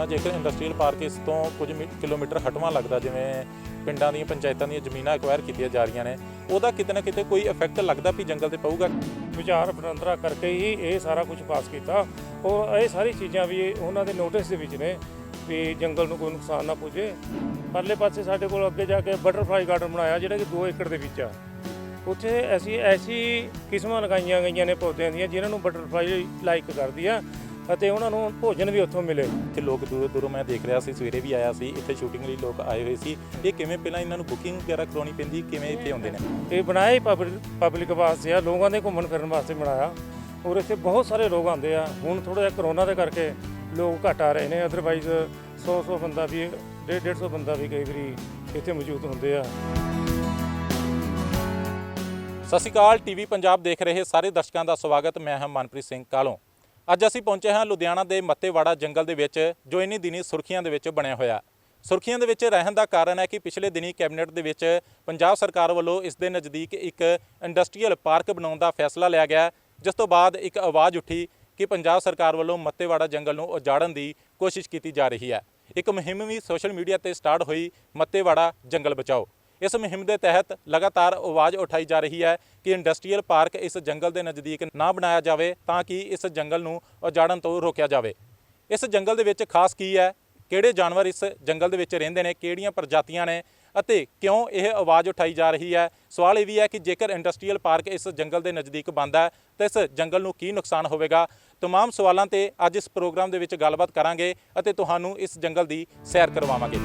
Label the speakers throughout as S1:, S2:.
S1: ਨਾ ਜੇਕਰ industrial park ਇਸ ਤੋਂ ਕੁਝ ਕਿਲੋਮੀਟਰ ਹਟਵਾਂ ਲੱਗਦਾ, ਜਿਵੇਂ ਪਿੰਡਾਂ ਦੀਆਂ ਪੰਚਾਇਤਾਂ ਦੀਆਂ ਜ਼ਮੀਨਾਂ ਐਕਵਾਇਰ ਕੀਤੀਆਂ ਜਾ ਰਹੀਆਂ ਨੇ, ਉਹਦਾ ਕਿਤੇ ਨਾ ਕਿਤੇ ਕੋਈ ਇਫੈਕਟ ਲੱਗਦਾ ਵੀ ਜੰਗਲ ਤੇ ਪਊਗਾ।
S2: ਵਿਚਾਰ ਵਟਾਂਦਰਾ ਕਰਕੇ ਹੀ ਇਹ ਸਾਰਾ ਕੁਝ ਪਾਸ ਕੀਤਾ ਔਰ ਇਹ ਸਾਰੀ ਚੀਜ਼ਾਂ ਵੀ ਉਹਨਾਂ ਦੇ ਨੋਟਿਸ ਦੇ ਵਿੱਚ ਨੇ ਵੀ ਜੰਗਲ ਨੂੰ ਕੋਈ ਨੁਕਸਾਨ ਨਾ ਪੁੱਜੇ। ਪਰਲੇ ਪਾਸੇ ਸਾਡੇ ਕੋਲ ਅੱਗੇ ਜਾ ਕੇ ਬਟਰਫਲਾਈ ਗਾਰਡਨ ਬਣਾਇਆ ਜਿਹੜਾ ਕਿ 2 ਏਕੜ ਦੇ ਵਿੱਚ ਆ। ਉੱਥੇ ਐਸੀ ਕਿਸਮਾਂ ਲਗਾਈਆਂ ਗਈਆਂ ਨੇ ਪੌਦਿਆਂ ਦੀਆਂ ਜਿਨ੍ਹਾਂ ਨੂੰ ਬਟਰਫਲਾਈ ਲਾਈਕ ਕਰਦੀ ਆ ਅਤੇ ਉਹਨਾਂ ਨੂੰ ਭੋਜਨ ਵੀ ਉੱਥੋਂ ਮਿਲੇ।
S1: ਇੱਥੇ ਲੋਕ ਦੂਰੋਂ ਦੂਰੋਂ ਮੈਂ ਦੇਖ ਰਿਹਾ ਸੀ, ਸਵੇਰੇ ਵੀ ਆਇਆ ਸੀ, ਇੱਥੇ ਸ਼ੂਟਿੰਗ ਲਈ ਲੋਕ ਆਏ ਹੋਏ ਸੀ। ਇਹ ਕਿਵੇਂ ਪਹਿਲਾਂ ਇਹਨਾਂ ਨੂੰ ਬੁਕਿੰਗ ਵਗੈਰਾ ਕਰਾਉਣੀ ਪੈਂਦੀ, ਕਿਵੇਂ ਇੱਥੇ ਆਉਂਦੇ ਨੇ?
S2: ਇਹ ਬਣਾਇਆ ਹੀ ਪਬਲਿਕ ਵਾਸਤੇ ਆ, ਲੋਕਾਂ ਦੇ ਘੁੰਮਣ ਫਿਰਨ ਵਾਸਤੇ ਬਣਾਇਆ ਔਰ ਇੱਥੇ ਬਹੁਤ ਸਾਰੇ ਲੋਕ ਆਉਂਦੇ ਆ। ਹੁਣ ਥੋੜ੍ਹਾ ਜਿਹਾ ਕਰੋਨਾ ਦੇ ਕਰਕੇ ਲੋਕ ਘੱਟ ਆ ਰਹੇ ਨੇ, ਅਦਰਵਾਈਜ਼ 100 ਬੰਦਾ ਵੀ 150 ਬੰਦਾ ਵੀ ਕਈ ਵਾਰੀ ਇੱਥੇ ਮੌਜੂਦ ਹੁੰਦੇ ਆ।
S1: ਸਤਿ ਸ਼੍ਰੀ ਅਕਾਲ, ਟੀਵੀ ਪੰਜਾਬ ਦੇਖ ਰਹੇ ਸਾਰੇ ਦਰਸ਼ਕਾਂ ਦਾ ਸਵਾਗਤ। ਮੈਂ ਹਾਂ ਮਨਪ੍ਰੀਤ ਸਿੰਘ ਕਾਲੋਂ। ਅੱਜ ਅਸੀਂ ਪਹੁੰਚੇ ਹਾਂ ਲੁਧਿਆਣਾ ਦੇ ਮੱਤੇਵਾੜਾ ਜੰਗਲ ਦੇ ਵਿੱਚ, ਜੋ ਇੰਨੀ ਦਿਨੀ ਸੁਰਖੀਆਂ ਦੇ ਵਿੱਚ ਬਣਿਆ ਹੋਇਆ। ਸੁਰਖੀਆਂ ਦੇ ਵਿੱਚ ਰਹਿਣ ਦਾ ਕਾਰਨ ਹੈ ਕਿ ਪਿਛਲੇ ਦਿਨੀ ਕੈਬਨਿਟ ਦੇ ਵਿੱਚ ਪੰਜਾਬ ਸਰਕਾਰ ਵੱਲੋਂ ਇਸ ਦੇ ਨਜ਼ਦੀਕ ਇੱਕ ਇੰਡਸਟਰੀਅਲ ਪਾਰਕ ਬਣਾਉਣ ਦਾ ਫੈਸਲਾ ਲਿਆ ਗਿਆ, ਜਿਸ ਤੋਂ ਬਾਅਦ ਇੱਕ ਆਵਾਜ਼ ਉੱਠੀ ਕਿ ਪੰਜਾਬ ਸਰਕਾਰ ਵੱਲੋਂ ਮੱਤੇਵਾੜਾ ਜੰਗਲ ਨੂੰ ਉਜਾੜਨ ਦੀ ਕੋਸ਼ਿਸ਼ ਕੀਤੀ ਜਾ ਰਹੀ ਹੈ। ਇੱਕ ਮੁਹਿੰਮ ਵੀ ਸੋਸ਼ਲ ਮੀਡੀਆ ਤੇ ਸਟਾਰਟ ਹੋਈ, ਮੱਤੇਵਾੜਾ ਜੰਗਲ ਬਚਾਓ। ਇਸ ਮੁਹਿੰਮ ਦੇ ਤਹਿਤ ਲਗਾਤਾਰ ਆਵਾਜ਼ ਉਠਾਈ ਜਾ ਰਹੀ ਹੈ ਕਿ ਇੰਡਸਟਰੀਅਲ ਪਾਰਕ ਇਸ ਜੰਗਲ ਦੇ ਨਜ਼ਦੀਕ ਨਾ ਬਣਾਇਆ ਜਾਵੇ ਤਾਂ ਕਿ ਇਸ ਜੰਗਲ ਨੂੰ ਉਜਾੜਨ ਤੋਂ ਰੋਕਿਆ ਜਾਵੇ। ਇਸ ਜੰਗਲ ਦੇ ਵਿੱਚ ਖਾਸ ਕੀ ਹੈ, ਕਿਹੜੇ ਜਾਨਵਰ ਇਸ ਜੰਗਲ ਦੇ ਵਿੱਚ ਰਹਿੰਦੇ ਨੇ, ਕਿਹੜੀਆਂ ਪ੍ਰਜਾਤੀਆਂ ਨੇ ਅਤੇ ਕਿਉਂ ਇਹ ਆਵਾਜ਼ ਉਠਾਈ ਜਾ ਰਹੀ ਹੈ। ਸਵਾਲ ਇਹ ਵੀ ਹੈ ਕਿ ਜੇਕਰ ਇੰਡਸਟਰੀਅਲ ਪਾਰਕ ਇਸ ਜੰਗਲ ਦੇ ਨਜ਼ਦੀਕ ਬਣਦਾ ਹੈ ਤਾਂ ਇਸ ਜੰਗਲ ਨੂੰ ਕੀ ਨੁਕਸਾਨ ਹੋਵੇਗਾ। ਤਮਾਮ ਸਵਾਲਾਂ ਤੇ ਅੱਜ ਇਸ ਪ੍ਰੋਗਰਾਮ ਦੇ ਵਿੱਚ ਗੱਲਬਾਤ ਕਰਾਂਗੇ ਅਤੇ ਤੁਹਾਨੂੰ ਇਸ ਜੰਗਲ ਦੀ ਸੈਰ ਕਰਵਾਵਾਂਗੇ।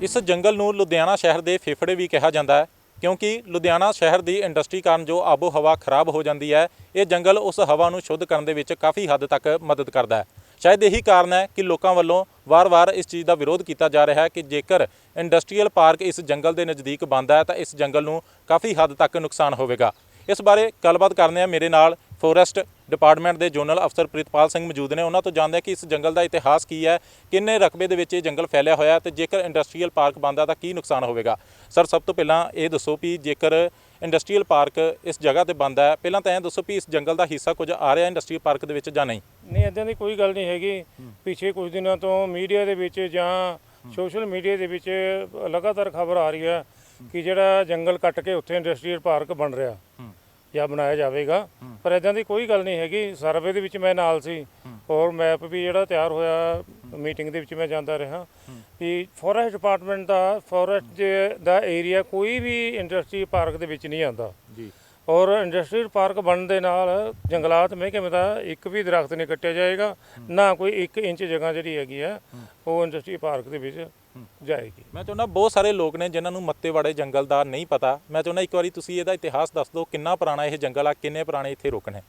S1: ਇਸ ਜੰਗਲ ਨੂੰ ਲੁਧਿਆਣਾ ਸ਼ਹਿਰ ਦੇ ਫੇਫੜੇ ਵੀ ਕਿਹਾ ਜਾਂਦਾ ਹੈ, ਕਿਉਂਕਿ ਲੁਧਿਆਣਾ ਸ਼ਹਿਰ ਦੀ ਇੰਡਸਟਰੀ ਕਾਰਨ ਜੋ ਆਬੋ ਹਵਾ ਖਰਾਬ ਹੋ ਜਾਂਦੀ ਹੈ, ਇਹ ਜੰਗਲ ਉਸ ਹਵਾ ਨੂੰ ਸ਼ੁੱਧ ਕਰਨ ਦੇ ਵਿੱਚ ਕਾਫੀ ਹੱਦ ਤੱਕ ਮਦਦ ਕਰਦਾ ਹੈ। ਸ਼ਾਇਦ ਇਹੀ ਕਾਰਨ ਹੈ ਕਿ ਲੋਕਾਂ ਵੱਲੋਂ ਵਾਰ-ਵਾਰ ਇਸ ਚੀਜ਼ ਦਾ ਵਿਰੋਧ ਕੀਤਾ ਜਾ ਰਿਹਾ ਹੈ ਕਿ ਜੇਕਰ ਇੰਡਸਟਰੀਅਲ ਪਾਰਕ ਇਸ ਜੰਗਲ ਦੇ ਨਜ਼ਦੀਕ ਬਣਦਾ ਹੈ ਤਾਂ ਇਸ ਜੰਗਲ ਨੂੰ ਕਾਫੀ ਹੱਦ ਤੱਕ ਨੁਕਸਾਨ ਹੋਵੇਗਾ। ਇਸ ਬਾਰੇ ਗੱਲਬਾਤ ਕਰਨੇ ਆ ਮੇਰੇ ਨਾਲ ਫੋਰੈਸਟ ਡਿਪਾਰਟਮੈਂਟ ਦੇ ਜ਼ੋਨਲ ਅਫਸਰ ਪ੍ਰਿਤਪਾਲ ਸਿੰਘ ਮੌਜੂਦ ਨੇ। ਉਹਨਾਂ ਤੋਂ ਜਾਣਦੇ ਹਾਂ ਕਿ ਇਸ ਜੰਗਲ ਦਾ ਇਤਿਹਾਸ ਕੀ ਹੈ, ਕਿੰਨੇ ਰਕਬੇ ਦੇ ਵਿੱਚ ਇਹ ਜੰਗਲ ਫੈਲਿਆ ਹੋਇਆ ਤੇ ਜੇਕਰ ਇੰਡਸਟਰੀਅਲ ਪਾਰਕ ਬਣਦਾ ਤਾਂ ਕੀ ਨੁਕਸਾਨ ਹੋਵੇਗਾ। ਸਰ, ਸਭ ਤੋਂ ਪਹਿਲਾਂ ਇਹ ਦੱਸੋ ਵੀ ਜੇਕਰ ਇੰਡਸਟਰੀਅਲ ਪਾਰਕ ਇਸ ਜਗ੍ਹਾ ਤੇ ਬਣਦਾ ਹੈ, ਪਹਿਲਾਂ ਤਾਂ ਇਹ ਦੱਸੋ ਵੀ ਇਸ ਜੰਗਲ ਦਾ ਹਿੱਸਾ ਕੁਝ ਆ ਰਿਹਾ ਇੰਡਸਟਰੀਅਲ ਪਾਰਕ ਦੇ ਵਿੱਚ ਜਾਂ ਨਹੀਂ?
S2: ਨਹੀਂ, ਇੱਦਾਂ ਦੀ ਕੋਈ ਗੱਲ ਨਹੀਂ ਹੈਗੀ। ਪਿਛੇ ਕੁਝ ਦਿਨਾਂ ਤੋਂ ਮੀਡੀਆ ਦੇ ਵਿੱਚ ਜਾਂ ਸੋਸ਼ਲ ਮੀਡੀਆ ਦੇ ਵਿੱਚ ਲਗਾਤਾਰ ਖਬਰ ਆ ਰਹੀ ਹੈ ਕਿ ਜਿਹੜਾ ਜੰਗਲ ਕੱਟ ਕੇ ਉੱਥੇ ਇੰਡਸਟਰੀਅਲ ਪਾਰਕ ਬਣ ਰਿਹਾ ਜਾਂ ਬਣਾਇਆ ਜਾਵੇਗਾ, ਪਰ ਇੱਦਾਂ ਦੀ ਕੋਈ ਗੱਲ ਨਹੀਂ ਹੈਗੀ। ਸਰਵੇ ਦੇ ਵਿੱਚ ਮੈਂ ਨਾਲ ਸੀ ਔਰ ਮੈਪ ਵੀ ਜਿਹੜਾ ਤਿਆਰ ਹੋਇਆ, ਮੀਟਿੰਗ ਦੇ ਵਿੱਚ ਮੈਂ ਜਾਂਦਾ ਰਿਹਾ ਕਿ ਫੋਰੈਸਟ ਡਿਪਾਰਟਮੈਂਟ ਦਾ ਫੋਰੈਸਟ ਦਾ ਏਰੀਆ ਕੋਈ ਵੀ ਇੰਡਸਟਰੀ ਪਾਰਕ ਦੇ ਵਿੱਚ ਨਹੀਂ ਆਉਂਦਾ ਜੀ। ਔਰ ਇੰਡਸਟਰੀਅਲ ਪਾਰਕ ਬਣਨ ਦੇ ਨਾਲ ਜੰਗਲਾਤ ਮਹਿਕਮੇ ਦਾ ਇੱਕ ਵੀ ਦਰਖਤ ਨਹੀਂ ਕੱਟਿਆ ਜਾਏਗਾ, ਨਾ ਕੋਈ 1 ਇੰਚ ਜਗ੍ਹਾ ਜਿਹੜੀ ਹੈਗੀ ਆ ਉਹ ਇੰਡਸਟਰੀ ਪਾਰਕ ਦੇ ਵਿੱਚ ਜਾਏਗੀ।
S1: ਮੈਂ ਚਾਹੁੰਦਾ ਬਹੁਤ ਸਾਰੇ ਲੋਕ ਨੇ ਜਿਨ੍ਹਾਂ ਨੂੰ ਮੱਤੇਵਾੜੇ ਜੰਗਲ ਦਾ ਨਹੀਂ ਪਤਾ, ਮੈਂ ਚਾਹੁੰਦਾ ਇੱਕ ਵਾਰੀ ਤੁਸੀਂ ਇਹਦਾ ਇਤਿਹਾਸ ਦੱਸ ਦਿਓ, ਕਿੰਨਾ ਪੁਰਾਣਾ ਇਹ ਜੰਗਲ ਆ, ਕਿੰਨੇ ਪੁਰਾਣੇ ਇੱਥੇ ਰੁੱਖ ਨੇ?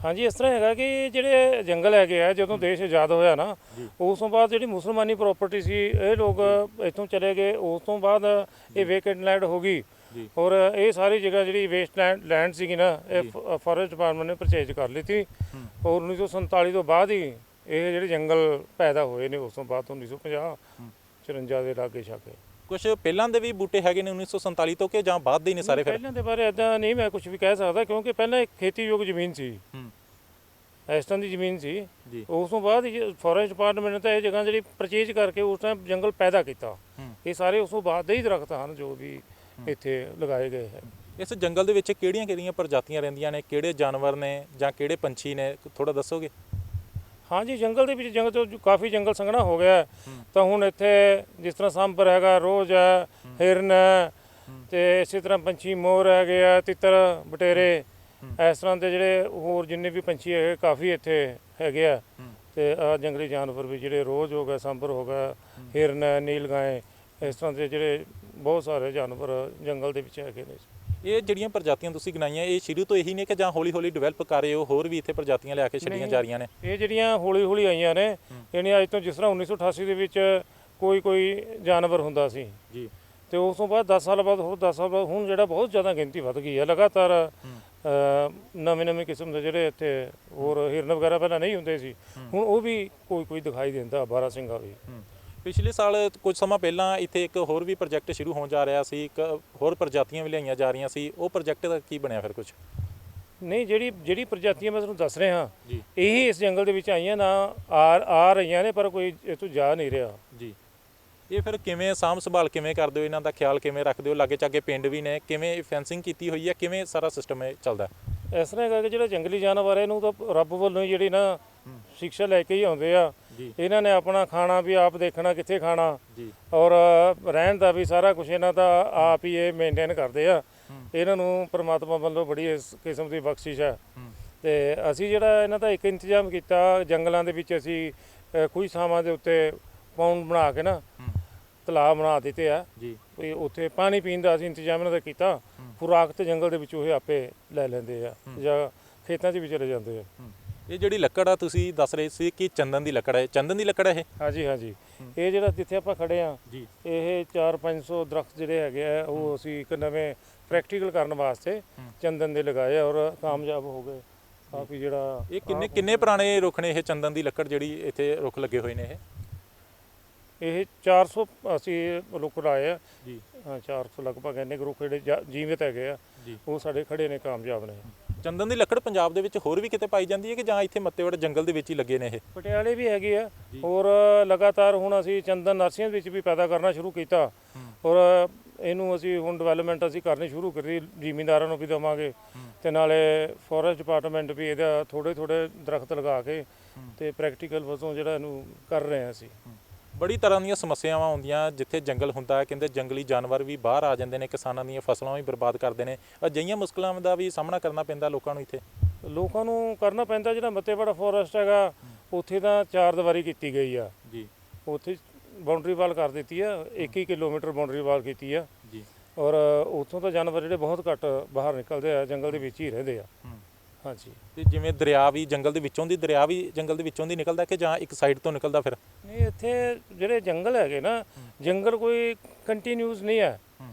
S2: ਹਾਂਜੀ, ਇਸ ਤਰ੍ਹਾਂ ਹੈਗਾ ਕਿ ਜਿਹੜੇ ਜੰਗਲ ਹੈਗੇ ਆ, ਜਦੋਂ ਦੇਸ਼ ਆਜ਼ਾਦ ਹੋਇਆ ਨਾ, ਉਸ ਤੋਂ ਬਾਅਦ ਜਿਹੜੀ ਮੁਸਲਮਾਨੀ ਪ੍ਰਾਪਰਟੀ ਸੀ ਇਹ ਲੋਕ ਇੱਥੋਂ ਚਲੇ ਗਏ। ਉਸ ਤੋਂ ਬਾਅਦ ਇਹ ਵੇਕੈਂਟ ਲੈਂਡ ਹੋ ਗਈ ਔਰ ਇਹ ਸਾਰੀ ਜਗ੍ਹਾ ਜਿਹੜੀ ਵੇਸਟ ਲੈਂਡ ਸੀਗੀ ਨਾ, ਇਹ ਫੋਰੈਸਟ ਡਿਪਾਰਟਮੈਂਟ ਨੇ ਪਰਚੇਜ ਕਰ ਲਿੱਤੀ ਔਰ 1947 ਤੋਂ ਬਾਅਦ ਹੀ ਇਹ ਜਿਹੜੇ ਜੰਗਲ ਪੈਦਾ ਹੋਏ ਨੇ। ਉਸ ਤੋਂ ਬਾਅਦ 1950 54 ਦੇ ਲਾਗੇ ਛਾਗੇ
S1: ਕੁਝ ਪਹਿਲਾਂ ਦੇ ਵੀ ਬੂਟੇ ਹੈਗੇ ਨੇ 1947 ਤੋਂ ਕਿ ਜਾਂ ਬਾਅਦ ਦੇ ਨੇ ਸਾਰੇ? ਫਿਰ
S2: ਪਹਿਲਾਂ ਦੇ ਬਾਰੇ ਇੱਦਾਂ ਨਹੀਂ ਮੈਂ ਕੁਝ ਵੀ ਕਹਿ ਸਕਦਾ, ਕਿਉਂਕਿ ਪਹਿਲਾਂ ਇੱਕ ਖੇਤੀਯੋਗ ਜ਼ਮੀਨ ਸੀ, ਇਸ ਤਰ੍ਹਾਂ ਦੀ ਜ਼ਮੀਨ ਸੀ। ਉਸ ਤੋਂ ਬਾਅਦ ਫੋਰੈਸਟ ਡਿਪਾਰਟਮੈਂਟ ਨੇ ਤਾਂ ਇਹ ਜਗ੍ਹਾ ਜਿਹੜੀ ਪਰਚੇਜ ਕਰਕੇ ਉਸ ਟਾਈਮ ਜੰਗਲ ਪੈਦਾ ਕੀਤਾ। ਇਹ ਸਾਰੇ ਉਸ ਤੋਂ ਬਾਅਦ ਦੇ ਹੀ ਦਰਖਤ ਹਨ ਜੋ ਵੀ ਇੱਥੇ ਲਗਾਏ ਗਏ ਹੈ।
S1: ਇਸ ਜੰਗਲ ਦੇ ਵਿੱਚ ਕਿਹੜੀਆਂ ਪ੍ਰਜਾਤੀਆਂ ਰਹਿੰਦੀਆਂ ਨੇ, ਕਿਹੜੇ ਜਾਨਵਰ ਨੇ ਜਾਂ ਕਿਹੜੇ ਪੰਛੀ ਨੇ, ਥੋੜਾ ਦੱਸੋਗੇ?
S2: ਹਾਂਜੀ, ਜੰਗਲ ਦੇ ਵਿੱਚ ਜੰਗਲ ਤੋਂ ਕਾਫੀ ਜੰਗਲ ਸੰਘਣਾ ਹੋ ਗਿਆ ਤਾਂ ਹੁਣ ਇੱਥੇ ਜਿਸ ਤਰ੍ਹਾਂ ਸਾਂਭਰ ਹੈਗਾ, ਰੋਜ਼ ਹੈ, ਹਿਰਨ ਹੈ ਤੇ ਇਸੇ ਤਰ੍ਹਾਂ ਪੰਛੀ ਮੋਰ ਹੈਗੇ ਆ, ਤਿੱਤਰ, ਬਟੇਰੇ, ਇਸ ਤਰ੍ਹਾਂ ਦੇ ਜਿਹੜੇ ਹੋਰ ਜਿੰਨੇ ਵੀ ਪੰਛੀ ਹੈਗੇ ਕਾਫੀ ਇੱਥੇ ਹੈਗੇ ਆ। ਤੇ ਜੰਗਲੀ ਜਾਨਵਰ ਵੀ ਜਿਹੜੇ ਰੋਜ਼ ਹੋ ਗਿਆ, ਸਾਂਭਰ ਹੋ ਗਿਆ, ਹਿਰਨ ਹੈ, ਨੀਲ ਗਾਏ, ਇਸ ਤਰ੍ਹਾਂ ਦੇ ਜਿਹੜੇ ਬਹੁਤ ਸਾਰੇ ਜਾਨਵਰ ਜੰਗਲ ਦੇ ਵਿੱਚ ਹੈਗੇ ਨੇ।
S1: ਇਹ ਜਿਹੜੀਆਂ ਪ੍ਰਜਾਤੀਆਂ ਤੁਸੀਂ ਗਿਣਾਈਆਂ ਇਹ ਸ਼ੁਰੂ ਤੋਂ ਇਹੀ ਨੇ ਕਿ ਜਾਂ ਹੌਲੀ ਹੌਲੀ ਡਿਵੈਲਪ ਕਰ ਰਹੇ ਹੋ, ਹੋਰ ਵੀ ਇੱਥੇ ਪ੍ਰਜਾਤੀਆਂ ਲਿਆ ਕੇ ਛੱਡੀਆਂ ਜਾ ਰਹੀਆਂ ਨੇ? ਇਹ
S2: ਜਿਹੜੀਆਂ ਹੌਲੀ ਹੌਲੀ ਆਈਆਂ ਨੇ, ਯਾਨੀ ਅੱਜ ਤੋਂ ਜਿਸ ਤਰ੍ਹਾਂ 1988 ਦੇ ਵਿੱਚ ਕੋਈ ਜਾਨਵਰ ਹੁੰਦਾ ਸੀ ਜੀ, ਤੇ ਉਸ ਤੋਂ ਬਾਅਦ 10 ਸਾਲ ਬਾਅਦ ਹੋਰ 10 ਸਾਲ ਬਾਅਦ ਹੁਣ ਜਿਹੜਾ ਬਹੁਤ ਜ਼ਿਆਦਾ ਗਿਣਤੀ ਵੱਧ ਗਈ ਹੈ। ਲਗਾਤਾਰ ਨਵੇਂ ਕਿਸਮ ਦੇ ਜਿਹੜੇ ਇੱਥੇ ਹੋਰ ਹਿਰਨ ਵਗੈਰਾ ਪਹਿਲਾਂ ਨਹੀਂ ਹੁੰਦੇ ਸੀ, ਹੁਣ ਉਹ ਵੀ ਕੋਈ ਦਿਖਾਈ ਦਿੰਦਾ, ਬਾਰਾਸਿੰਗਾ ਵੀ।
S1: ਪਿਛਲੇ ਸਾਲ ਕੁਝ ਸਮਾਂ ਪਹਿਲਾਂ ਇੱਥੇ ਇੱਕ ਹੋਰ ਵੀ ਪ੍ਰੋਜੈਕਟ ਸ਼ੁਰੂ ਹੋਣ ਜਾ ਰਿਹਾ ਸੀ, ਇੱਕ ਹੋਰ ਪ੍ਰਜਾਤੀਆਂ ਵੀ ਲਿਆਈਆਂ ਜਾ ਰਹੀਆਂ ਸੀ, ਉਹ ਪ੍ਰੋਜੈਕਟ ਦਾ ਕੀ ਬਣਿਆ ਫਿਰ ਕੁਝ?
S2: ਨਹੀਂ, ਜਿਹੜੀ ਪ੍ਰਜਾਤੀਆਂ ਮੈਂ ਤੁਹਾਨੂੰ ਦੱਸ ਰਿਹਾ
S1: ਜੀ
S2: ਇਹੀ ਇਸ ਜੰਗਲ ਦੇ ਵਿੱਚ ਆਈਆਂ ਨਾ, ਆ ਰਹੀਆਂ ਨੇ, ਪਰ ਕੋਈ ਇਹ ਤੋਂ ਜਾ ਨਹੀਂ ਰਿਹਾ
S1: ਜੀ। ਇਹ ਫਿਰ ਕਿਵੇਂ ਸਾਂਭ ਸੰਭਾਲ ਕਿਵੇਂ ਕਰਦੇ ਹੋ, ਇਹਨਾਂ ਦਾ ਖਿਆਲ ਕਿਵੇਂ ਰੱਖਦੇ ਹੋ? ਲਾਗੇ ਚਾਗੇ ਪਿੰਡ ਵੀ ਨੇ, ਕਿਵੇਂ ਫੈਂਸਿੰਗ ਕੀਤੀ ਹੋਈ ਹੈ, ਕਿਵੇਂ ਸਾਰਾ ਸਿਸਟਮ ਇਹ ਚੱਲਦਾ?
S2: ਇਸ ਤਰ੍ਹਾਂ ਹੈਗਾ ਕਿ ਜਿਹੜਾ ਜੰਗਲੀ ਜਾਨਵਰ ਹੈ ਇਹਨੂੰ ਤਾਂ ਰੱਬ ਵੱਲੋਂ ਹੀ ਜਿਹੜੀ ਨਾ ਸਿੱਖਿਆ ਲੈ ਕੇ ਹੀ ਆਉਂਦੇ ਆ।
S1: ਜੀ
S2: ਇਹਨਾਂ ਨੇ ਆਪਣਾ ਖਾਣਾ ਵੀ ਆਪ ਦੇਖਣਾ, ਕਿੱਥੇ ਖਾਣਾ,
S1: ਜੀ
S2: ਔਰ ਰਹਿਣ ਦਾ ਵੀ ਸਾਰਾ ਕੁਝ ਇਹਨਾਂ ਦਾ ਆਪ ਹੀ ਇਹ ਮੇਨਟੇਨ ਕਰਦੇ ਆ। ਇਹਨਾਂ ਨੂੰ ਪ੍ਰਮਾਤਮਾ ਵੱਲੋਂ ਬੜੀ ਇਸ ਕਿਸਮ ਦੀ ਬਖਸ਼ਿਸ਼ ਹੈ। ਤੇ ਅਸੀਂ ਜਿਹੜਾ ਇਹਨਾਂ ਦਾ ਇੱਕ ਇੰਤਜ਼ਾਮ ਕੀਤਾ, ਜੰਗਲਾਂ ਦੇ ਵਿੱਚ ਅਸੀਂ ਕੁਝ ਥਾਵਾਂ ਦੇ ਉੱਤੇ ਪੌਂਡ ਬਣਾ ਕੇ ਨਾ ਤਲਾਬ ਬਣਾ ਦਿੱਤੇ ਆ
S1: ਜੀ।
S2: ਵੀ ਉੱਥੇ ਪਾਣੀ ਪੀਣ ਦਾ ਅਸੀਂ ਇੰਤਜ਼ਾਮ ਇਹਨਾਂ ਦਾ ਕੀਤਾ। ਖੁਰਾਕ ਤੇ ਜੰਗਲ ਦੇ ਵਿੱਚੋਂ ਇਹ ਆਪੇ ਲੈ ਲੈਂਦੇ ਆ ਜਾਂ ਖੇਤਾਂ 'ਚ ਵੀ ਚਲੇ ਜਾਂਦੇ ਆ।
S1: ਇਹ ਜਿਹੜੀ ਲੱਕੜ ਆ ਤੁਸੀਂ ਦੱਸ ਰਹੇ ਸੀ ਕਿ ਚੰਦਨ ਦੀ ਲੱਕੜ ਹੈ, ਚੰਦਨ ਦੀ ਲੱਕੜ ਹੈ ਇਹ?
S2: ਹਾਂਜੀ ਇਹ ਜਿਹੜਾ ਜਿੱਥੇ ਆਪਾਂ ਖੜੇ ਆ
S1: ਜੀ,
S2: ਇਹ 400-500 ਦਰਖਤ ਜਿਹੜੇ ਹੈਗੇ ਆ ਉਹ ਅਸੀਂ ਇੱਕ ਨਵੇਂ ਪ੍ਰੈਕਟੀਕਲ ਕਰਨ ਵਾਸਤੇ ਚੰਦਨ ਦੇ ਲਗਾਏ ਔਰ ਕਾਮਯਾਬ ਹੋ ਗਏ ਕਾਫੀ। ਜਿਹੜਾ
S1: ਇਹ ਕਿੰਨੇ ਪੁਰਾਣੇ ਰੁੱਖ ਨੇ ਇਹ ਚੰਦਨ ਦੀ ਲੱਕੜ ਜਿਹੜੀ ਇੱਥੇ ਰੁੱਖ ਲੱਗੇ ਹੋਏ ਨੇ?
S2: ਇਹ 400 ਅਸੀਂ ਰੁੱਖ ਲਾਏ ਆ
S1: ਜੀ।
S2: ਹਾਂ, 400 ਲਗਭਗ ਇੰਨੇ ਕੁ ਰੁੱਖ ਜਿਹੜੇ ਜੀਵਿਤ ਹੈਗੇ ਆ
S1: ਜੀ,
S2: ਉਹ ਸਾਡੇ ਖੜੇ ਨੇ, ਕਾਮਯਾਬ ਨੇ।
S1: ਚੰਦਨ ਦੀ ਲੱਕੜ ਪੰਜਾਬ ਦੇ ਵਿੱਚ ਹੋਰ ਵੀ ਕਿਤੇ ਪਾਈ ਜਾਂਦੀ ਹੈ ਕਿ ਜਾਂ ਇੱਥੇ ਮੱਤੇਵੜ ਜੰਗਲ ਦੇ ਵਿੱਚ ਹੀ ਲੱਗੇ ਨੇ ਇਹ?
S2: ਪਟਿਆਲੇ ਵੀ ਹੈਗੇ ਆ, ਔਰ ਲਗਾਤਾਰ ਹੁਣ ਅਸੀਂ ਚੰਦਨ ਨਰਸਰੀਆਂ ਵਿੱਚ ਵੀ ਪੈਦਾ ਕਰਨਾ ਸ਼ੁਰੂ ਕੀਤਾ, ਔਰ ਇਹਨੂੰ ਅਸੀਂ ਹੁਣ ਡਿਵੈਲਪਮੈਂਟ ਅਸੀਂ ਕਰਨੀ ਸ਼ੁਰੂ ਕਰੀ, ਜ਼ਿਮੀਂਦਾਰਾਂ ਨੂੰ ਵੀ ਦੇਵਾਂਗੇ ਤੇ ਨਾਲੇ ਫੋਰੈਸਟ ਡਿਪਾਰਟਮੈਂਟ ਵੀ ਇਹਦਾ ਥੋੜੇ ਦਰਖਤ ਲਗਾ ਕੇ ਤੇ ਪ੍ਰੈਕਟੀਕਲ ਵਜੋਂ ਜਿਹੜਾ ਇਹਨੂੰ ਕਰ ਰਹੇ ਹਾਂ ਅਸੀਂ।
S1: ਬੜੀ ਤਰ੍ਹਾਂ ਦੀਆਂ ਸਮੱਸਿਆਵਾਂ ਆਉਂਦੀਆਂ ਜਿੱਥੇ ਜੰਗਲ ਹੁੰਦਾ ਹੈ, ਕਹਿੰਦੇ ਜੰਗਲੀ ਜਾਨਵਰ ਵੀ ਬਾਹਰ ਆ ਜਾਂਦੇ ਨੇ, ਕਿਸਾਨਾਂ ਦੀਆਂ ਫਸਲਾਂ ਵੀ ਬਰਬਾਦ ਕਰਦੇ ਨੇ। ਅਜਿਹੀਆਂ ਮੁਸ਼ਕਲਾਂ ਦਾ ਵੀ ਸਾਹਮਣਾ ਕਰਨਾ ਪੈਂਦਾ ਲੋਕਾਂ ਨੂੰ ਇੱਥੇ?
S2: ਲੋਕਾਂ ਨੂੰ ਕਰਨਾ ਪੈਂਦਾ। ਜਿਹੜਾ ਮੱਤੇਵਾੜਾ ਫੋਰੈਸਟ ਹੈਗਾ ਉੱਥੇ ਤਾਂ 4 ਦੀਵਾਰੀ ਕੀਤੀ ਗਈ ਆ
S1: ਜੀ,
S2: ਉੱਥੇ ਬਾਉਂਡਰੀ ਵਾਲ ਕਰ ਦਿੱਤੀ ਆ, 21 ਕਿਲੋਮੀਟਰ ਬਾਉਂਡਰੀ ਵਾਲ ਕੀਤੀ ਆ
S1: ਜੀ,
S2: ਔਰ ਉੱਥੋਂ ਤਾਂ ਜਾਨਵਰ ਜਿਹੜੇ ਬਹੁਤ ਘੱਟ ਬਾਹਰ ਨਿਕਲਦੇ ਆ, ਜੰਗਲ ਦੇ ਵਿੱਚ ਹੀ ਰਹਿੰਦੇ ਆ। ਹਾਂਜੀ।
S1: ਤੇ ਜਿਵੇਂ ਦਰਿਆ ਵੀ ਜੰਗਲ ਦੇ ਵਿੱਚੋਂ ਦੀ ਨਿਕਲਦਾ ਕਿ ਜਾਂ ਇੱਕ ਸਾਈਡ ਤੋਂ ਨਿਕਲਦਾ ਫਿਰ?
S2: ਨਹੀਂ, ਇੱਥੇ ਜਿਹੜੇ ਜੰਗਲ ਹੈਗੇ ਨਾ, ਜੰਗਲ ਕੋਈ ਕੰਟੀਨਿਊਸ ਨਹੀਂ ਹੈ,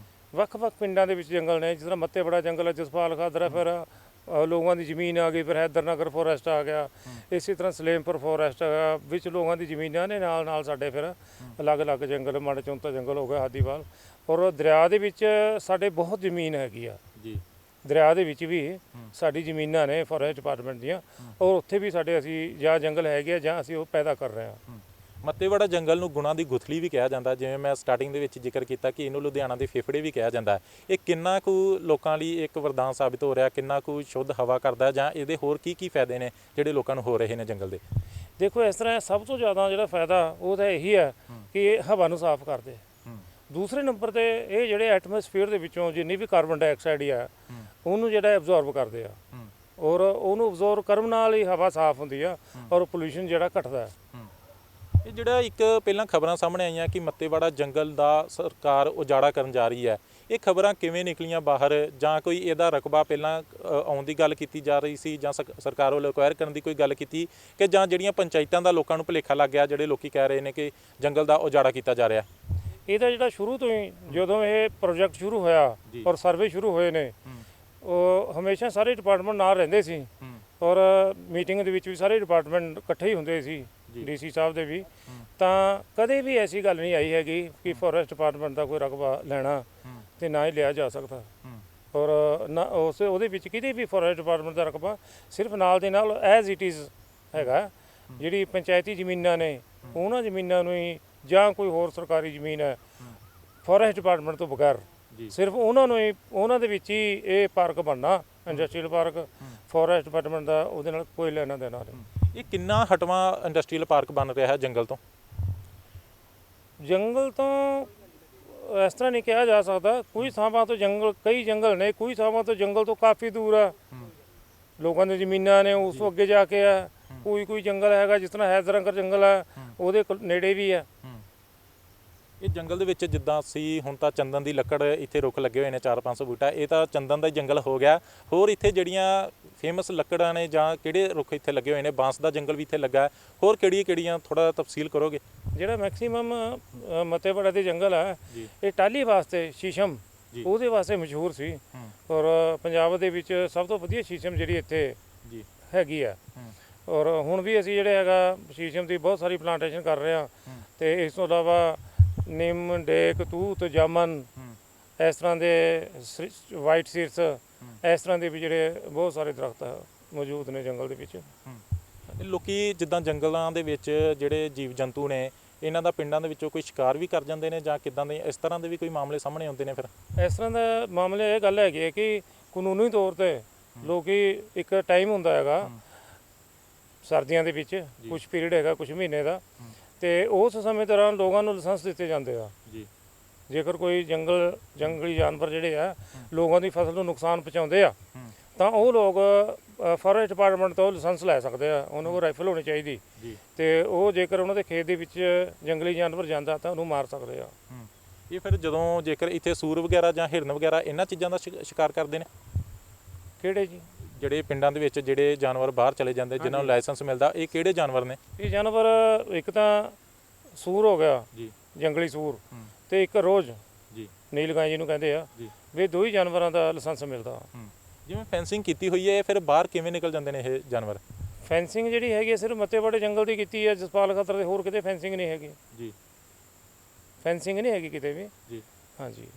S2: ਵੱਖ-ਵੱਖ ਪਿੰਡਾਂ ਦੇ ਵਿੱਚ ਜੰਗਲ ਨੇ। ਜਿਸ ਤਰ੍ਹਾਂ ਮੱਤੇਵਾੜਾ ਜੰਗਲ ਹੈ, ਜਸਪਾਲ ਖਾਦਰਾ, ਫਿਰ ਲੋਕਾਂ ਦੀ ਜ਼ਮੀਨ ਆ ਗਈ, ਫਿਰ ਹੈਦਰਨਗਰ ਫੋਰੈਸਟ ਆ ਗਿਆ, ਇਸੇ ਤਰ੍ਹਾਂ ਸਲੇਮਪੁਰ ਫੋਰੈਸਟ ਹੈਗਾ, ਵਿੱਚ ਲੋਕਾਂ ਦੀ ਜ਼ਮੀਨਾਂ ਨੇ, ਨਾਲ ਸਾਡੇ ਫਿਰ ਅਲੱਗ-ਅਲੱਗ ਜੰਗਲ, ਮਾੜਾ ਚੌਂਤਾ ਜੰਗਲ ਹੋ ਗਿਆ, ਹਾਦੀਵਾਲ। ਔਰ ਦਰਿਆ ਦੇ ਵਿੱਚ ਸਾਡੇ ਬਹੁਤ ਜ਼ਮੀਨ ਹੈਗੀ ਆ
S1: ਜੀ,
S2: ਦਰਿਆ ਦੇ ਵਿੱਚ ਵੀ ਸਾਡੀ ਜ਼ਮੀਨਾਂ ਨੇ ਫੋਰੈਸਟ ਡਿਪਾਰਟਮੈਂਟ ਦੀਆਂ, ਔਰ ਉੱਥੇ ਵੀ ਸਾਡੇ ਅਸੀਂ ਜਾਂ ਜੰਗਲ ਹੈਗੇ ਆ ਜਾਂ ਅਸੀਂ ਉਹ ਪੈਦਾ ਕਰ ਰਹੇ ਹਾਂ।
S1: ਮੱਤੇਵਾੜਾ ਜੰਗਲ ਨੂੰ ਗੁਣਾਂ ਦੀ ਗੁਥਲੀ ਵੀ ਕਿਹਾ ਜਾਂਦਾ, ਜਿਵੇਂ ਮੈਂ ਸਟਾਰਟਿੰਗ ਦੇ ਵਿੱਚ ਜ਼ਿਕਰ ਕੀਤਾ ਕਿ ਇਹਨੂੰ ਲੁਧਿਆਣਾ ਦੇ ਫੇਫੜੇ ਵੀ ਕਿਹਾ ਜਾਂਦਾ। ਇਹ ਕਿੰਨਾ ਕੁ ਲੋਕਾਂ ਲਈ ਇੱਕ ਵਰਦਾਨ ਸਾਬਿਤ ਹੋ ਰਿਹਾ, ਕਿੰਨਾ ਕੁ ਸ਼ੁੱਧ ਹਵਾ ਕਰਦਾ, ਜਾਂ ਇਹਦੇ ਹੋਰ ਕੀ ਫਾਇਦੇ ਨੇ ਜਿਹੜੇ ਲੋਕਾਂ ਨੂੰ ਹੋ ਰਹੇ ਨੇ ਜੰਗਲ ਦੇ?
S2: ਦੇਖੋ, ਇਸ ਤਰ੍ਹਾਂ ਸਭ ਤੋਂ ਜ਼ਿਆਦਾ ਜਿਹੜਾ ਫਾਇਦਾ ਉਹ ਤਾਂ ਇਹੀ ਹੈ ਕਿ ਇਹ ਹਵਾ ਨੂੰ ਸਾਫ਼ ਕਰਦੇ। ਦੂਸਰੇ ਨੰਬਰ ਤੇ ਇਹ ਜਿਹੜੇ ਐਟਮੋਸਫੀਅਰ ਦੇ ਵਿੱਚੋਂ ਜਿੰਨੀ ਵੀ ਕਾਰਬਨ ਡਾਈਆਕਸਾਈਡ ਆ ਉਹਨੂੰ ਜਿਹੜਾ ਐਬਜ਼ੌਰਬ ਕਰਦੇ ਆ, ਔਰ ਉਹਨੂੰ ਐਬਜ਼ੌਰਬ ਕਰਨ ਨਾਲ ਹੀ ਹਵਾ ਸਾਫ਼ ਹੁੰਦੀ ਆ ਔਰ ਪੋਲੂਸ਼ਨ ਜਿਹੜਾ ਘਟਦਾ।
S1: ਇਹ ਜਿਹੜਾ ਇੱਕ ਪਹਿਲਾਂ ਖਬਰਾਂ ਸਾਹਮਣੇ ਆਈਆਂ ਕਿ ਮੱਤੇਵਾੜਾ ਜੰਗਲ ਦਾ ਸਰਕਾਰ ਉਜਾੜਾ ਕਰਨ ਜਾ ਰਹੀ ਹੈ, ਇਹ ਖਬਰਾਂ ਕਿਵੇਂ ਨਿਕਲੀਆਂ ਬਾਹਰ? ਜਾਂ ਕੋਈ ਇਹਦਾ ਰਕਬਾ ਪਹਿਲਾਂ ਆਉਣ ਦੀ ਗੱਲ ਕੀਤੀ ਜਾ ਰਹੀ ਸੀ, ਜਾਂ ਸਰਕਾਰ ਵੱਲੋਂ ਐਕਵਾਇਰ ਕਰਨ ਦੀ ਕੋਈ ਗੱਲ ਕੀਤੀ, ਕਿ ਜਾਂ ਜਿਹੜੀਆਂ ਪੰਚਾਇਤਾਂ ਦਾ ਲੋਕਾਂ ਨੂੰ ਭੁਲੇਖਾ ਲੱਗ ਗਿਆ, ਜਿਹੜੇ ਲੋਕੀ ਕਹਿ ਰਹੇ ਨੇ ਕਿ ਜੰਗਲ ਦਾ ਉਜਾੜਾ ਕੀਤਾ ਜਾ ਰਿਹਾ?
S2: ਇਹਦਾ ਜਿਹੜਾ ਸ਼ੁਰੂ ਤੋਂ ਹੀ ਜਦੋਂ ਇਹ ਪ੍ਰੋਜੈਕਟ ਸ਼ੁਰੂ ਹੋਇਆ ਔਰ ਸਰਵੇ ਸ਼ੁਰੂ ਹੋਏ ਨੇ, ਉਹ ਹਮੇਸ਼ਾ ਸਾਰੇ ਡਿਪਾਰਟਮੈਂਟ ਨਾਲ ਰਹਿੰਦੇ ਸੀ, ਔਰ ਮੀਟਿੰਗ ਦੇ ਵਿੱਚ ਵੀ ਸਾਰੇ ਡਿਪਾਰਟਮੈਂਟ ਇਕੱਠੇ ਹੀ ਹੁੰਦੇ ਸੀ, ਡੀਸੀ ਸਾਹਿਬ ਦੇ ਵੀ। ਤਾਂ ਕਦੇ ਵੀ ਐਸੀ ਗੱਲ ਨਹੀਂ ਆਈ ਹੈਗੀ ਕਿ ਫੋਰੈਸਟ ਡਿਪਾਰਟਮੈਂਟ ਦਾ ਕੋਈ ਰਕਬਾ ਲੈਣਾ ਤੇ ਨਾ ਹੀ ਲਿਆ ਜਾ ਸਕਦਾ, ਔਰ ਨਾ ਉਹਦੇ ਵਿੱਚ ਕਿਤੇ ਵੀ ਫੋਰੈਸਟ ਡਿਪਾਰਟਮੈਂਟ ਦਾ ਰਕਬਾ ਸਿਰਫ ਨਾਲ ਦੇ ਨਾਲ ਐਜ਼ ਇਟ ਇਜ਼ ਹੈਗਾ। ਜਿਹੜੀ ਪੰਚਾਇਤੀ ਜ਼ਮੀਨਾਂ ਨੇ ਉਹਨਾਂ ਜ਼ਮੀਨਾਂ ਨੂੰ ਹੀ, ਜਾਂ ਕੋਈ ਹੋਰ ਸਰਕਾਰੀ ਜ਼ਮੀਨ ਹੈ ਫੋਰੈਸਟ ਡਿਪਾਰਟਮੈਂਟ ਤੋਂ ਬਗੈਰ, ਸਿਰਫ ਉਹਨਾਂ ਨੂੰ ਹੀ, ਉਹਨਾਂ ਦੇ ਵਿੱਚ ਹੀ ਇਹ ਪਾਰਕ ਬਣਨਾ, ਇੰਡਸਟਰੀਅਲ ਪਾਰਕ, ਫੋਰੈਸਟ ਡਿਪਾਰਟਮੈਂਟ ਦਾ ਉਹਦੇ ਨਾਲ ਕੋਈ ਲੈਣਾ ਦੇਣਾ ਨਹੀਂ।
S1: ਇਹ ਕਿੰਨਾ ਹਟਵਾਂ ਇੰਡਸਟਰੀਅਲ ਪਾਰਕ ਬਣ ਰਿਹਾ ਹੈ ਜੰਗਲ ਤੋਂ?
S2: ਜੰਗਲ ਤੋਂ ਇਸ ਤਰ੍ਹਾਂ ਨਹੀਂ ਕਿਹਾ ਜਾ ਸਕਦਾ। ਕੋਈ ਥਾਵਾਂ ਤੋਂ ਜੰਗਲ, ਕਈ ਜੰਗਲ ਨੇ, ਕੋਈ ਥਾਵਾਂ ਤੋਂ ਜੰਗਲ ਤੋਂ ਕਾਫੀ ਦੂਰ ਆ, ਲੋਕਾਂ ਦੀ ਜ਼ਮੀਨਾਂ ਨੇ ਉਸ ਤੋਂ ਅੱਗੇ ਜਾ ਕੇ ਆ। ਕੋਈ ਜੰਗਲ ਹੈਗਾ ਜਿਸ ਤਰ੍ਹਾਂ ਹੈਦਰਨਗਰ ਜੰਗਲ ਆ, ਉਹਦੇ ਨੇੜੇ ਵੀ ਆ।
S1: ਇਹ ਜੰਗਲ ਦੇ ਵਿੱਚ ਜਿੱਦਾਂ ਸੀ ਹੁਣ ਤਾਂ ਚੰਦਨ ਦੀ ਲੱਕੜ ਇੱਥੇ ਰੁੱਖ ਲੱਗੇ ਹੋਏ ਨੇ 400-500 ਬੂਟਾ, ਇਹ ਤਾਂ ਚੰਦਨ ਦਾ ਹੀ ਜੰਗਲ ਹੋ ਗਿਆ। ਹੋਰ ਇੱਥੇ ਜਿਹੜੀਆਂ ਫੇਮਸ ਲੱਕੜਾਂ ਨੇ ਜਾਂ ਕਿਹੜੇ ਰੁੱਖ ਇੱਥੇ ਲੱਗੇ ਹੋਏ ਨੇ? ਬਾਂਸ ਦਾ ਜੰਗਲ ਵੀ ਇੱਥੇ ਲੱਗਾ, ਹੋਰ ਕਿਹੜੀਆਂ ਥੋੜਾ ਤਫਸੀਲ ਕਰੋਗੇ?
S2: ਜਿਹੜਾ ਮੈਕਸਿਮਮ ਮੱਤੇਵਾੜਾ ਦੇ ਜੰਗਲ ਆ, ਇਹ ਟਾਹਲੀ ਵਾਸਤੇ ਸ਼ੀਸ਼ਮ
S1: ਜੀ।
S2: ਉਹਦੇ ਵਾਸਤੇ ਮਸ਼ਹੂਰ ਸੀ। ਔਰ ਪੰਜਾਬ ਦੇ ਵਿੱਚ ਸਭ ਤੋਂ ਵਧੀਆ ਸ਼ੀਸ਼ਮ ਜਿਹੜੀ ਇੱਥੇ
S1: ਜੀ
S2: ਹੈਗੀ ਆ। ਔਰ ਹੁਣ ਵੀ ਅਸੀਂ ਜਿਹੜੇ ਹੈਗਾ ਸ਼ੀਸ਼ਮ ਦੀ ਬਹੁਤ ਸਾਰੀ ਪਲਾਂਟੇਸ਼ਨ ਕਰ ਰਹੇ ਹਾਂ। ਤੇ ਇਸ ਤੋਂ ਇਲਾਵਾ ਨਿੰਮ, ਡੇਕ, ਤੂਤ, ਜਾਮਨ, ਇਸ ਤਰ੍ਹਾਂ ਦੇ ਵਾਈਟ ਸੀਡਸ, ਇਸ ਤਰ੍ਹਾਂ ਦੇ ਵੀ ਜਿਹੜੇ ਬਹੁਤ ਸਾਰੇ ਦਰਖਤ ਮੌਜੂਦ ਨੇ ਜੰਗਲ ਦੇ ਵਿੱਚ।
S1: ਲੋਕੀ ਜਿੱਦਾਂ ਜੰਗਲਾਂ ਦੇ ਵਿੱਚ ਜਿਹੜੇ ਜੀਵ ਜੰਤੂ ਨੇ, ਇਹਨਾਂ ਦਾ ਪਿੰਡਾਂ ਦੇ ਵਿੱਚੋਂ ਕੋਈ ਸ਼ਿਕਾਰ ਵੀ ਕਰ ਜਾਂਦੇ ਨੇ ਜਾਂ ਕਿੱਦਾਂ ਦੇ ਇਸ ਤਰ੍ਹਾਂ ਦੇ ਵੀ ਕੋਈ ਮਾਮਲੇ ਸਾਹਮਣੇ ਆਉਂਦੇ ਨੇ? ਫਿਰ
S2: ਇਸ ਤਰ੍ਹਾਂ ਦਾ ਮਾਮਲੇ ਇਹ ਗੱਲ ਹੈਗੀ ਹੈ ਕਿ ਕਾਨੂੰਨੀ ਤੌਰ ਤੇ ਲੋਕੀ ਇੱਕ ਟਾਈਮ ਹੁੰਦਾ ਹੈਗਾ ਸਰਦੀਆਂ ਦੇ ਵਿੱਚ, ਕੁਝ ਪੀਰੀਅਡ ਹੈਗਾ ਕੁਝ ਮਹੀਨੇ ਦਾ, ਤੇ ਉਸ ਸਮੇਂ ਦੌਰਾਨ ਲੋਕਾਂ ਨੂੰ ਲਾਇਸੈਂਸ ਦਿੱਤੇ ਜਾਂਦੇ ਆ।
S1: ਜੀ।
S2: ਜੇਕਰ ਕੋਈ ਜੰਗਲੀ ਜਾਨਵਰ ਜਿਹੜੇ ਆ ਲੋਕਾਂ ਦੀ ਫਸਲ ਨੂੰ ਨੁਕਸਾਨ ਪਹੁੰਚਾਉਂਦੇ ਆ ਤਾਂ ਉਹ ਲੋਕ ਫੋਰੈਸਟ ਡਿਪਾਰਟਮੈਂਟ ਤੋਂ ਲਾਇਸੈਂਸ ਲੈ ਸਕਦੇ ਆ। ਉਹਨਾਂ ਕੋਲ ਰਾਈਫਲ ਹੋਣੀ ਚਾਹੀਦੀ ਤੇ ਉਹ ਜੇਕਰ ਉਹਨਾਂ ਦੇ ਖੇਤ ਦੇ ਵਿੱਚ ਜੰਗਲੀ ਜਾਨਵਰ ਜਾਂਦਾ ਤਾਂ ਉਹਨੂੰ ਮਾਰ ਸਕਦੇ ਆ।
S1: ਇਹ ਫਿਰ ਜਦੋਂ ਜੇਕਰ ਇੱਥੇ ਸੂਰ ਵਗੈਰਾ ਜਾਂ ਹਿਰਨ ਵਗੈਰਾ ਇਹਨਾਂ ਚੀਜ਼ਾਂ ਦਾ ਸ਼ਿਕਾਰ ਕਰਦੇ ਨੇ?
S2: ਕਿਹੜੇ ਜੀ?
S1: ਜਿਹੜੇ ਪਿੰਡਾਂ ਦੇ ਵਿੱਚ ਜਿਹੜੇ ਜਾਨਵਰ ਬਾਹਰ ਚਲੇ ਜਾਂਦੇ ਜਿਨ੍ਹਾਂ ਨੂੰ ਲਾਇਸੈਂਸ ਮਿਲਦਾ, ਇਹ ਕਿਹੜੇ ਜਾਨਵਰ ਨੇ?
S2: ਇਹ ਜਾਨਵਰ ਇੱਕ ਤਾਂ ਸੂਰ ਹੋ ਗਿਆ
S1: ਜੀ,
S2: ਜੰਗਲੀ ਸੂਰ, ਤੇ ਇੱਕ ਰੋਜ਼
S1: ਜੀ,
S2: ਨੀਲਗਾਂ ਜਿਹਨੂੰ ਕਹਿੰਦੇ ਆ।
S1: ਜੀ।
S2: ਵੀ ਦੋ ਹੀ ਜਾਨਵਰਾਂ ਦਾ ਲਾਇਸੈਂਸ ਮਿਲਦਾ।
S1: ਜਿਵੇਂ ਫੈਂਸਿੰਗ ਕੀਤੀ ਹੋਈ ਹੈ, ਫਿਰ ਬਾਹਰ ਕਿਵੇਂ ਨਿਕਲ ਜਾਂਦੇ ਨੇ ਇਹ ਜਾਨਵਰ?
S2: ਫੈਂਸਿੰਗ ਜਿਹੜੀ ਹੈਗੀ ਹੈ ਸਿਰਫ ਮੱਤੇਵਾੜੇ ਜੰਗਲ ਦੀ ਕੀਤੀ ਹੈ, ਜਸਪਾਲ ਖਤਰ ਦੇ, ਹੋਰ ਕਿਤੇ ਫੈਂਸਿੰਗ ਨਹੀਂ ਹੈਗੀ।
S1: ਜੀ।
S2: ਫੈਂਸਿੰਗ ਨਹੀਂ ਹੈਗੀ ਕਿਤੇ ਵੀ।
S1: ਜੀ।
S2: ਹਾਂਜੀ।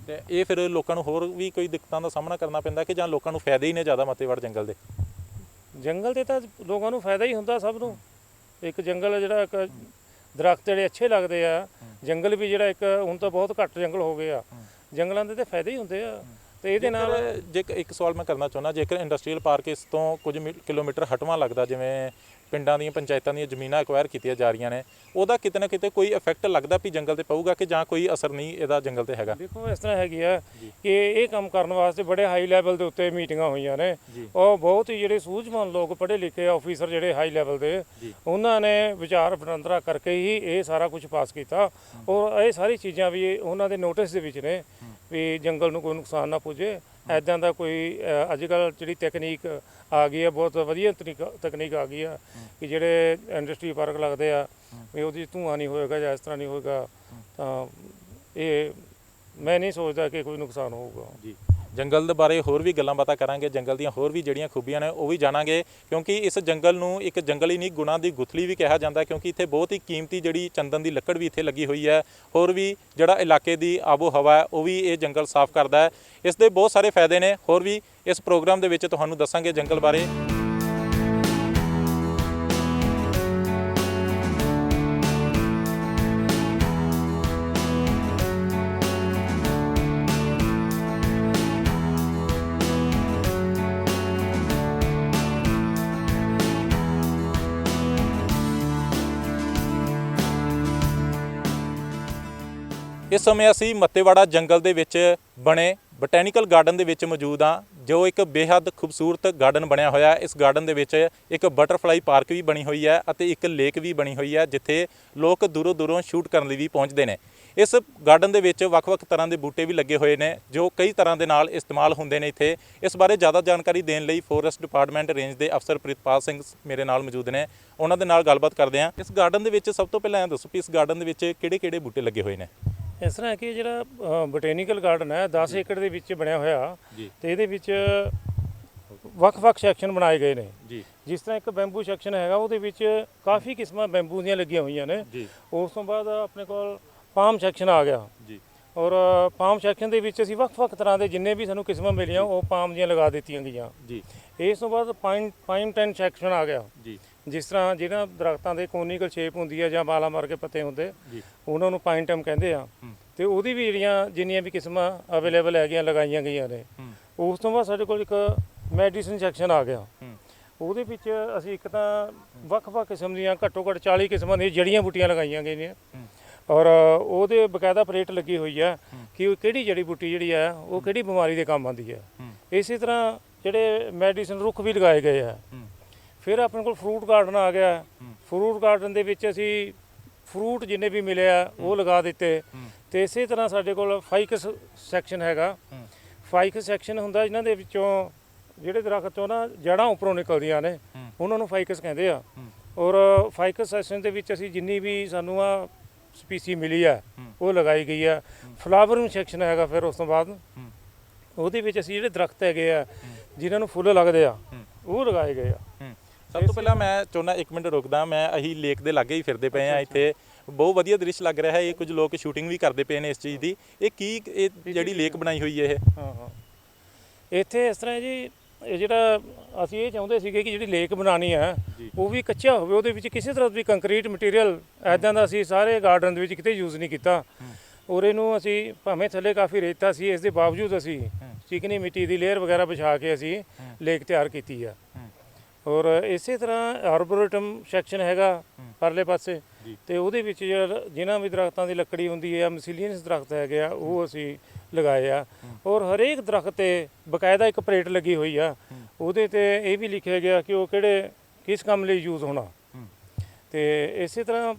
S1: ਤੇ ਇਹ ਫਿਰ ਲੋਕਾਂ ਨੂੰ ਹੋਰ ਵੀ ਕੋਈ ਦਿੱਕਤਾਂ ਦਾ ਸਾਹਮਣਾ ਕਰਨਾ ਪੈਂਦਾ ਕਿ ਜਾਂ ਲੋਕਾਂ ਨੂੰ ਫਾਇਦੇ ਹੀ ਨੇ ਜ਼ਿਆਦਾ ਮੱਤੇਵਾੜ ਜੰਗਲ ਦੇ?
S2: ਜੰਗਲ ਦੇ ਤਾਂ ਲੋਕਾਂ ਨੂੰ ਫਾਇਦਾ ਹੀ ਹੁੰਦਾ ਸਭ ਨੂੰ। ਇੱਕ ਜੰਗਲ ਜਿਹੜਾ ਇੱਕ ਦਰਖਤ ਜਿਹੜੇ ਅੱਛੇ ਲੱਗਦੇ ਆ, ਜੰਗਲ ਵੀ ਜਿਹੜਾ ਇੱਕ ਹੁਣ ਤਾਂ ਬਹੁਤ ਘੱਟ ਜੰਗਲ ਹੋ ਗਏ ਆ, ਜੰਗਲਾਂ ਦੇ ਤਾਂ ਫਾਇਦੇ ਹੀ ਹੁੰਦੇ ਆ। ਤੇ ਇਹਦੇ ਨਾਲ
S1: ਜੇ ਇੱਕ ਸਵਾਲ ਮੈਂ ਕਰਨਾ ਚਾਹੁੰਦਾ, ਜੇਕਰ ਇੰਡਸਟਰੀਅਲ ਪਾਰਕ ਇਸ ਤੋਂ ਕੁਝ ਕਿਲੋਮੀਟਰ ਹਟਵਾਂ ਲੱਗਦਾ, ਜਿਵੇਂ ਪਿੰਡਾਂ ਦੀਆਂ ਪੰਚਾਇਤਾਂ ਦੀਆਂ ਜ਼ਮੀਨਾਂ ਐਕਵਾਇਰ ਕੀਤੀਆਂ ਜਾ ਰਹੀਆਂ ਨੇ, ਉਹਦਾ ਕਿਤੇ ਨਾ ਕਿਤੇ ਕੋਈ ਇਫੈਕਟ ਲੱਗਦਾ ਵੀ ਜੰਗਲ ਤੇ ਪਊਗਾ ਕਿ ਜਾਂ ਕੋਈ ਅਸਰ ਨਹੀਂ ਇਹਦਾ ਜੰਗਲ ਤੇ ਹੈਗਾ?
S2: ਦੇਖੋ ਇਸ ਤਰ੍ਹਾਂ ਹੈਗੀ ਆ ਕਿ ਇਹ ਕੰਮ ਕਰਨ ਵਾਸਤੇ ਬੜੇ ਹਾਈ ਲੈਵਲ ਦੇ ਉੱਤੇ ਮੀਟਿੰਗਾਂ ਹੋਈਆਂ ਨੇ। ਉਹ ਬਹੁਤ ਹੀ ਜਿਹੜੇ ਸੂਝਵਾਨ ਲੋਕ, ਪੜ੍ਹੇ ਲਿਖੇ ਆਫੀਸਰ ਜਿਹੜੇ ਹਾਈ ਲੈਵਲ ਦੇ, ਉਹਨਾਂ ਨੇ ਵਿਚਾਰ ਵਟਾਂਦਰਾ ਕਰਕੇ ਹੀ ਇਹ ਸਾਰਾ ਕੁਝ ਪਾਸ ਕੀਤਾ। ਔਰ ਇਹ ਸਾਰੀ ਚੀਜ਼ਾਂ ਵੀ ਉਹਨਾਂ ਦੇ ਨੋਟਿਸ ਦੇ ਵਿੱਚ ਨੇ ਵੀ ਜੰਗਲ ਨੂੰ ਕੋਈ ਨੁਕਸਾਨ ਨਾ ਪੁੱਜੇ। ਇੱਦਾਂ ਦਾ ਕੋਈ ਅੱਜ ਕੱਲ੍ਹ ਜਿਹੜੀ ਤਕਨੀਕ ਆ ਗਈ ਹੈ, ਬਹੁਤ ਵਧੀਆ ਤਕਨੀਕ ਆ ਗਈ ਆ ਕਿ ਜਿਹੜੇ ਇੰਡਸਟਰੀ ਪਾਰਕ ਲੱਗਦੇ ਆ ਵੀ ਉਹਦੀ ਧੂੰਆਂ ਨਹੀਂ ਹੋਏਗਾ ਜਾਂ ਇਸ ਤਰ੍ਹਾਂ ਨਹੀਂ ਹੋਏਗਾ, ਤਾਂ ਇਹ ਮੈਂ ਨਹੀਂ ਸੋਚਦਾ ਕਿ ਕੋਈ ਨੁਕਸਾਨ ਹੋਊਗਾ।
S1: ਜੀ। ਜੰਗਲ ਦੇ ਬਾਰੇ ਹੋਰ ਵੀ ਗੱਲਾਂ ਬਾਤਾਂ ਕਰਾਂਗੇ, ਜੰਗਲ ਦੀਆਂ ਹੋਰ ਵੀ ਜਿਹੜੀਆਂ ਖੂਬੀਆਂ ਨੇ ਉਹ ਵੀ ਜਾਣਾਂਗੇ, ਕਿਉਂਕਿ ਇਸ ਜੰਗਲ ਨੂੰ ਇੱਕ ਜੰਗਲ ਹੀ ਨਹੀਂ ਗੁਣਾਂ ਦੀ ਗੁਥਲੀ ਵੀ ਕਿਹਾ ਜਾਂਦਾ, ਕਿਉਂਕਿ ਇੱਥੇ ਬਹੁਤ ਹੀ ਕੀਮਤੀ ਜਿਹੜੀ ਚੰਦਨ ਦੀ ਲੱਕੜ ਵੀ ਇੱਥੇ ਲੱਗੀ ਹੋਈ ਹੈ। ਹੋਰ ਵੀ ਜਿਹੜਾ ਇਲਾਕੇ ਦੀ ਆਬੋ ਹਵਾ ਹੈ ਉਹ ਵੀ ਇਹ ਜੰਗਲ ਸਾਫ਼ ਕਰਦਾ ਹੈ। ਇਸ ਦੇ ਬਹੁਤ ਸਾਰੇ ਫਾਇਦੇ ਨੇ। ਹੋਰ ਵੀ ਇਸ ਪ੍ਰੋਗਰਾਮ ਦੇ ਵਿੱਚ ਤੁਹਾਨੂੰ ਦੱਸਾਂਗੇ ਜੰਗਲ ਬਾਰੇ। ਇਸ ਸਮੇਂ ਅਸੀਂ ਮੱਤੇਵਾੜਾ ਜੰਗਲ ਦੇ ਵਿੱਚ ਬਣੇ ਬੋਟੈਨੀਕਲ ਗਾਰਡਨ ਦੇ ਵਿੱਚ ਮੌਜੂਦ ਹਾਂ, ਜੋ ਇੱਕ ਬੇਹੱਦ ਖੂਬਸੂਰਤ ਗਾਰਡਨ ਬਣਿਆ ਹੋਇਆ ਹੈ। ਇਸ ਗਾਰਡਨ ਦੇ ਵਿੱਚ ਇੱਕ ਬਟਰਫਲਾਈ ਪਾਰਕ ਵੀ ਬਣੀ ਹੋਈ ਹੈ ਅਤੇ ਇੱਕ ਲੇਕ ਵੀ ਬਣੀ ਹੋਈ ਹੈ, ਜਿੱਥੇ ਲੋਕ ਦੂਰੋਂ ਦੂਰੋਂ ਸ਼ੂਟ ਕਰਨ ਲਈ ਵੀ ਪਹੁੰਚਦੇ ਨੇ। ਇਸ ਗਾਰਡਨ ਦੇ ਵਿੱਚ ਵੱਖ-ਵੱਖ ਤਰ੍ਹਾਂ ਦੇ ਬੂਟੇ ਵੀ ਲੱਗੇ ਹੋਏ ਨੇ, ਜੋ ਕਈ ਤਰ੍ਹਾਂ ਦੇ ਨਾਲ ਇਸਤੇਮਾਲ ਹੁੰਦੇ ਨੇ ਇੱਥੇ। ਇਸ ਬਾਰੇ ਜ਼ਿਆਦਾ ਜਾਣਕਾਰੀ ਦੇਣ ਲਈ ਫੋਰੈਸਟ ਡਿਪਾਰਟਮੈਂਟ ਰੇਂਜ ਦੇ ਅਫਸਰ ਪ੍ਰਿਤਪਾਲ ਸਿੰਘ ਮੇਰੇ ਨਾਲ ਮੌਜੂਦ ਨੇ, ਉਹਨਾਂ ਦੇ ਨਾਲ ਗੱਲਬਾਤ ਕਰਦੇ ਹਾਂ। ਇਸ ਗਾਰਡਨ ਦੇ ਵਿੱਚ ਸਭ ਤੋਂ ਪਹਿਲਾਂ ਇਹ ਦੱਸੋ ਕਿ ਇਸ ਗਾਰਡਨ ਦੇ ਵਿੱਚ ਕਿਹੜੇ-ਕਿਹੜੇ ਬੂਟੇ ਲੱਗੇ ਹੋਏ ਨੇ?
S2: ਇਸ ਤਰ੍ਹਾਂ ਹੈ ਕਿ ਜਿਹੜਾ ਬੋਟੈਨੀਕਲ ਗਾਰਡਨ ਹੈ 10 ਏਕੜ ਦੇ ਵਿੱਚ ਬਣਿਆ ਹੋਇਆ, ਤੇ ਇਹਦੇ ਵਿੱਚ ਵੱਖ-ਵੱਖ ਸੈਕਸ਼ਨ ਬਣਾਏ ਗਏ ਨੇ। ਜਿਸ ਤਰ੍ਹਾਂ ਇੱਕ ਬੈਂਬੂ ਸੈਕਸ਼ਨ ਹੈਗਾ, ਉਹਦੇ ਵਿੱਚ ਕਾਫੀ ਕਿਸਮਾਂ ਬੈਂਬੂ ਦੀਆਂ ਲੱਗੀਆਂ ਹੋਈਆਂ ਨੇ। ਉਸ ਤੋਂ ਬਾਅਦ ਆਪਣੇ ਕੋਲ ਪਾਮ ਸੈਕਸ਼ਨ ਆ ਗਿਆ, ਔਰ ਪਾਮ ਸੈਕਸ਼ਨ ਦੇ ਵਿੱਚ ਅਸੀਂ ਵੱਖ-ਵੱਖ ਤਰ੍ਹਾਂ ਦੇ ਜਿੰਨੇ ਵੀ ਸਾਨੂੰ ਕਿਸਮਾਂ ਮਿਲੀਆਂ ਉਹ ਪਾਮ ਦੀਆਂ ਲਗਾ ਦਿੱਤੀਆਂ ਗਈਆਂ। ਇਸ ਤੋਂ ਬਾਅਦ ਪਾਈਨ 10 ਸੈਕਸ਼ਨ ਆ ਗਿਆ। ਜਿਸ ਤਰ੍ਹਾਂ ਜਿਹਨਾਂ ਦਰਖਤਾਂ ਦੇ ਕੋਨੀਕਲ ਸ਼ੇਪ ਹੁੰਦੀ ਹੈ ਜਾਂ ਬਾਲਾ ਮਾਰ ਕੇ ਪੱਤੇ ਹੁੰਦੇ, ਉਹਨਾਂ ਨੂੰ ਪਾਈਨ ਟਮ ਕਹਿੰਦੇ ਆ। ਤੇ ਉਹਦੀ ਵੀ ਜਿੰਨੀਆਂ ਵੀ ਕਿਸਮਾਂ ਅਵੇਲੇਬਲ ਹੈਗੀਆਂ ਲਗਾਈਆਂ ਗਈਆਂ ਨੇ। ਉਸ ਤੋਂ ਬਾਅਦ ਸਾਡੇ ਕੋਲ ਇੱਕ ਮੈਡੀਸਨ ਸੈਕਸ਼ਨ ਆ ਗਿਆ। ਉਹਦੇ ਵਿੱਚ ਅਸੀਂ ਇੱਕ ਤਾਂ ਵੱਖ-ਵੱਖ ਕਿਸਮ ਦੀਆਂ ਘੱਟੋ-ਘੱਟ 40 ਕਿਸਮਾਂ ਦੀਆਂ ਜੜੀਆਂ ਬੂਟੀਆਂ ਲਗਾਈਆਂ ਗਈਆਂ, ਔਰ ਉਹਦੇ ਬਕਾਇਦਾ ਪਲੇਟ ਲੱਗੀ ਹੋਈ ਹੈ ਕਿ ਉਹ ਕਿਹੜੀ ਜੜੀ ਬੂਟੀ ਜਿਹੜੀ ਹੈ ਉਹ ਕਿਹੜੀ ਬਿਮਾਰੀ ਦੇ ਕੰਮ ਆਉਂਦੀ ਹੈ। ਇਸੇ ਤਰ੍ਹਾਂ ਜਿਹੜੇ ਮੈਡੀਸਨ ਰੁੱਖ ਵੀ ਲਗਾਏ ਗਏ ਆ। ਫਿਰ ਆਪਣੇ ਕੋਲ ਫਰੂਟ ਗਾਰਡਨ ਆ ਗਿਆ। ਫਰੂਟ ਗਾਰਡਨ ਦੇ ਵਿੱਚ ਅਸੀਂ ਫਰੂਟ ਜਿੰਨੇ ਵੀ ਮਿਲੇ ਆ ਉਹ ਲਗਾ ਦਿੱਤੇ। ਤੇ ਇਸੇ ਤਰ੍ਹਾਂ ਸਾਡੇ ਕੋਲ ਫਾਈਕਸ ਸੈਕਸ਼ਨ ਹੈਗਾ। ਫਾਈਕਸ ਸੈਕਸ਼ਨ ਹੁੰਦਾ ਜਿਨ੍ਹਾਂ ਦੇ ਵਿੱਚੋਂ ਜਿਹੜੇ ਦਰਖਤ ਤੋਂ ਨਾ ਜੜ੍ਹਾਂ ਉੱਪਰੋਂ ਨਿਕਲਦੀਆਂ ਨੇ, ਉਹਨਾਂ ਨੂੰ ਫਾਈਕਸ ਕਹਿੰਦੇ ਆ। ਔਰ ਫਾਈਕਸ ਸੈਕਸ਼ਨ ਦੇ ਵਿੱਚ ਅਸੀਂ ਜਿੰਨੀ ਵੀ ਸਾਨੂੰ ਆ ਸਪੀਸੀ ਮਿਲੀ ਆ ਉਹ ਲਗਾਈ ਗਈ ਆ। ਫਲਾਵਰਿੰਗ ਸੈਕਸ਼ਨ ਹੈਗਾ ਫਿਰ ਉਸ ਤੋਂ ਬਾਅਦ ਉਹਦੇ ਵਿੱਚ ਅਸੀਂ ਜਿਹੜੇ ਦਰਖਤ ਹੈਗੇ ਆ ਜਿਨ੍ਹਾਂ ਨੂੰ ਫੁੱਲ ਲੱਗਦੇ ਆ ਉਹ ਲਗਾਏ ਗਏ ਆ।
S1: ਸਭ ਤੋਂ ਪਹਿਲਾਂ ਮੈਂ ਚਾਹੁੰਦਾ 1 ਮਿੰਟ ਰੁਕਦਾ, ਮੈਂ ਅਸੀਂ ਲੇਕ ਦੇ ਲਾਗੇ ਹੀ ਫਿਰਦੇ ਪਏ ਆ। ਇੱਥੇ ਬਹੁਤ ਵਧੀਆ ਦ੍ਰਿਸ਼ ਲੱਗ ਰਿਹਾ ਹੈ। ਇਹ ਕੁਝ ਲੋਕ ਸ਼ੂਟਿੰਗ ਵੀ ਕਰਦੇ ਪਏ ਨੇ ਇਸ ਚੀਜ਼ ਦੀ। ਇਹ ਜਿਹੜੀ ਲੇਕ ਬਣਾਈ ਹੋਈ ਹੈ ਇਹ
S2: ਹਾਂ ਇੱਥੇ ਇਸ ਤਰ੍ਹਾਂ ਜੀ, ਇਹ ਜਿਹੜਾ ਅਸੀਂ ਇਹ ਚਾਹੁੰਦੇ ਸੀਗੇ ਕਿ ਜਿਹੜੀ ਲੇਕ ਬਣਾਉਣੀ ਹੈ ਉਹ ਵੀ ਕੱਚਾ ਹੋਵੇ, ਉਹਦੇ ਵਿੱਚ ਕਿਸੇ ਤਰ੍ਹਾਂ ਦੀ ਕੰਕਰੀਟ ਮਟੀਰੀਅਲ ਐਦਾਂ ਦਾ ਅਸੀਂ ਸਾਰੇ ਗਾਰਡਨ ਦੇ ਵਿੱਚ ਕਿਤੇ ਯੂਜ਼ ਨਹੀਂ ਕੀਤਾ। ਔਰ ਇਹਨੂੰ ਅਸੀਂ ਭਾਵੇਂ ਥੱਲੇ ਕਾਫੀ ਰੇਤਾ ਸੀ, ਇਸ ਦੇ ਬਾਵਜੂਦ ਅਸੀਂ ਚਿਕਨੀ ਮਿੱਟੀ ਦੀ ਲੇਅਰ ਵਗੈਰਾ ਵਿਛਾ ਕੇ ਅਸੀਂ ਲੇਕ ਤਿਆਰ ਕੀਤੀ ਆ। ਔਰ ਇਸੇ ਤਰ੍ਹਾਂ ਆਰਬੋਰੇਟਮ ਸੈਕਸ਼ਨ ਹੈਗਾ ਪਰਲੇ ਪਾਸੇ, ਤੇ ਉਹਦੇ ਵਿੱਚ ਜਿਨ੍ਹਾਂ ਵੀ ਦਰਖਤਾਂ ਦੀ ਲੱਕੜੀ ਹੁੰਦੀ ਹੈ, ਮਿਸਲੀਨੀਅਸ ਦਰਖਤ ਹੈਗੇ ਆ, ਉਹ ਅਸੀਂ ਲਗਾਏ ਆ। ਔਰ ਹਰੇਕ ਦਰਖਤ ਤੇ ਬਕਾਇਦਾ ਇੱਕ ਪਲੇਟ ਲੱਗੀ ਹੋਈ ਆ, ਉਹਦੇ ਤੇ ਇਹ ਵੀ ਲਿਖਿਆ ਗਿਆ ਕਿ ਉਹ ਕਿਸ ਕੰਮ ਲਈ ਯੂਜ਼ ਹੋਣਾ। ਤੇ ਇਸੇ ਤਰ੍ਹਾਂ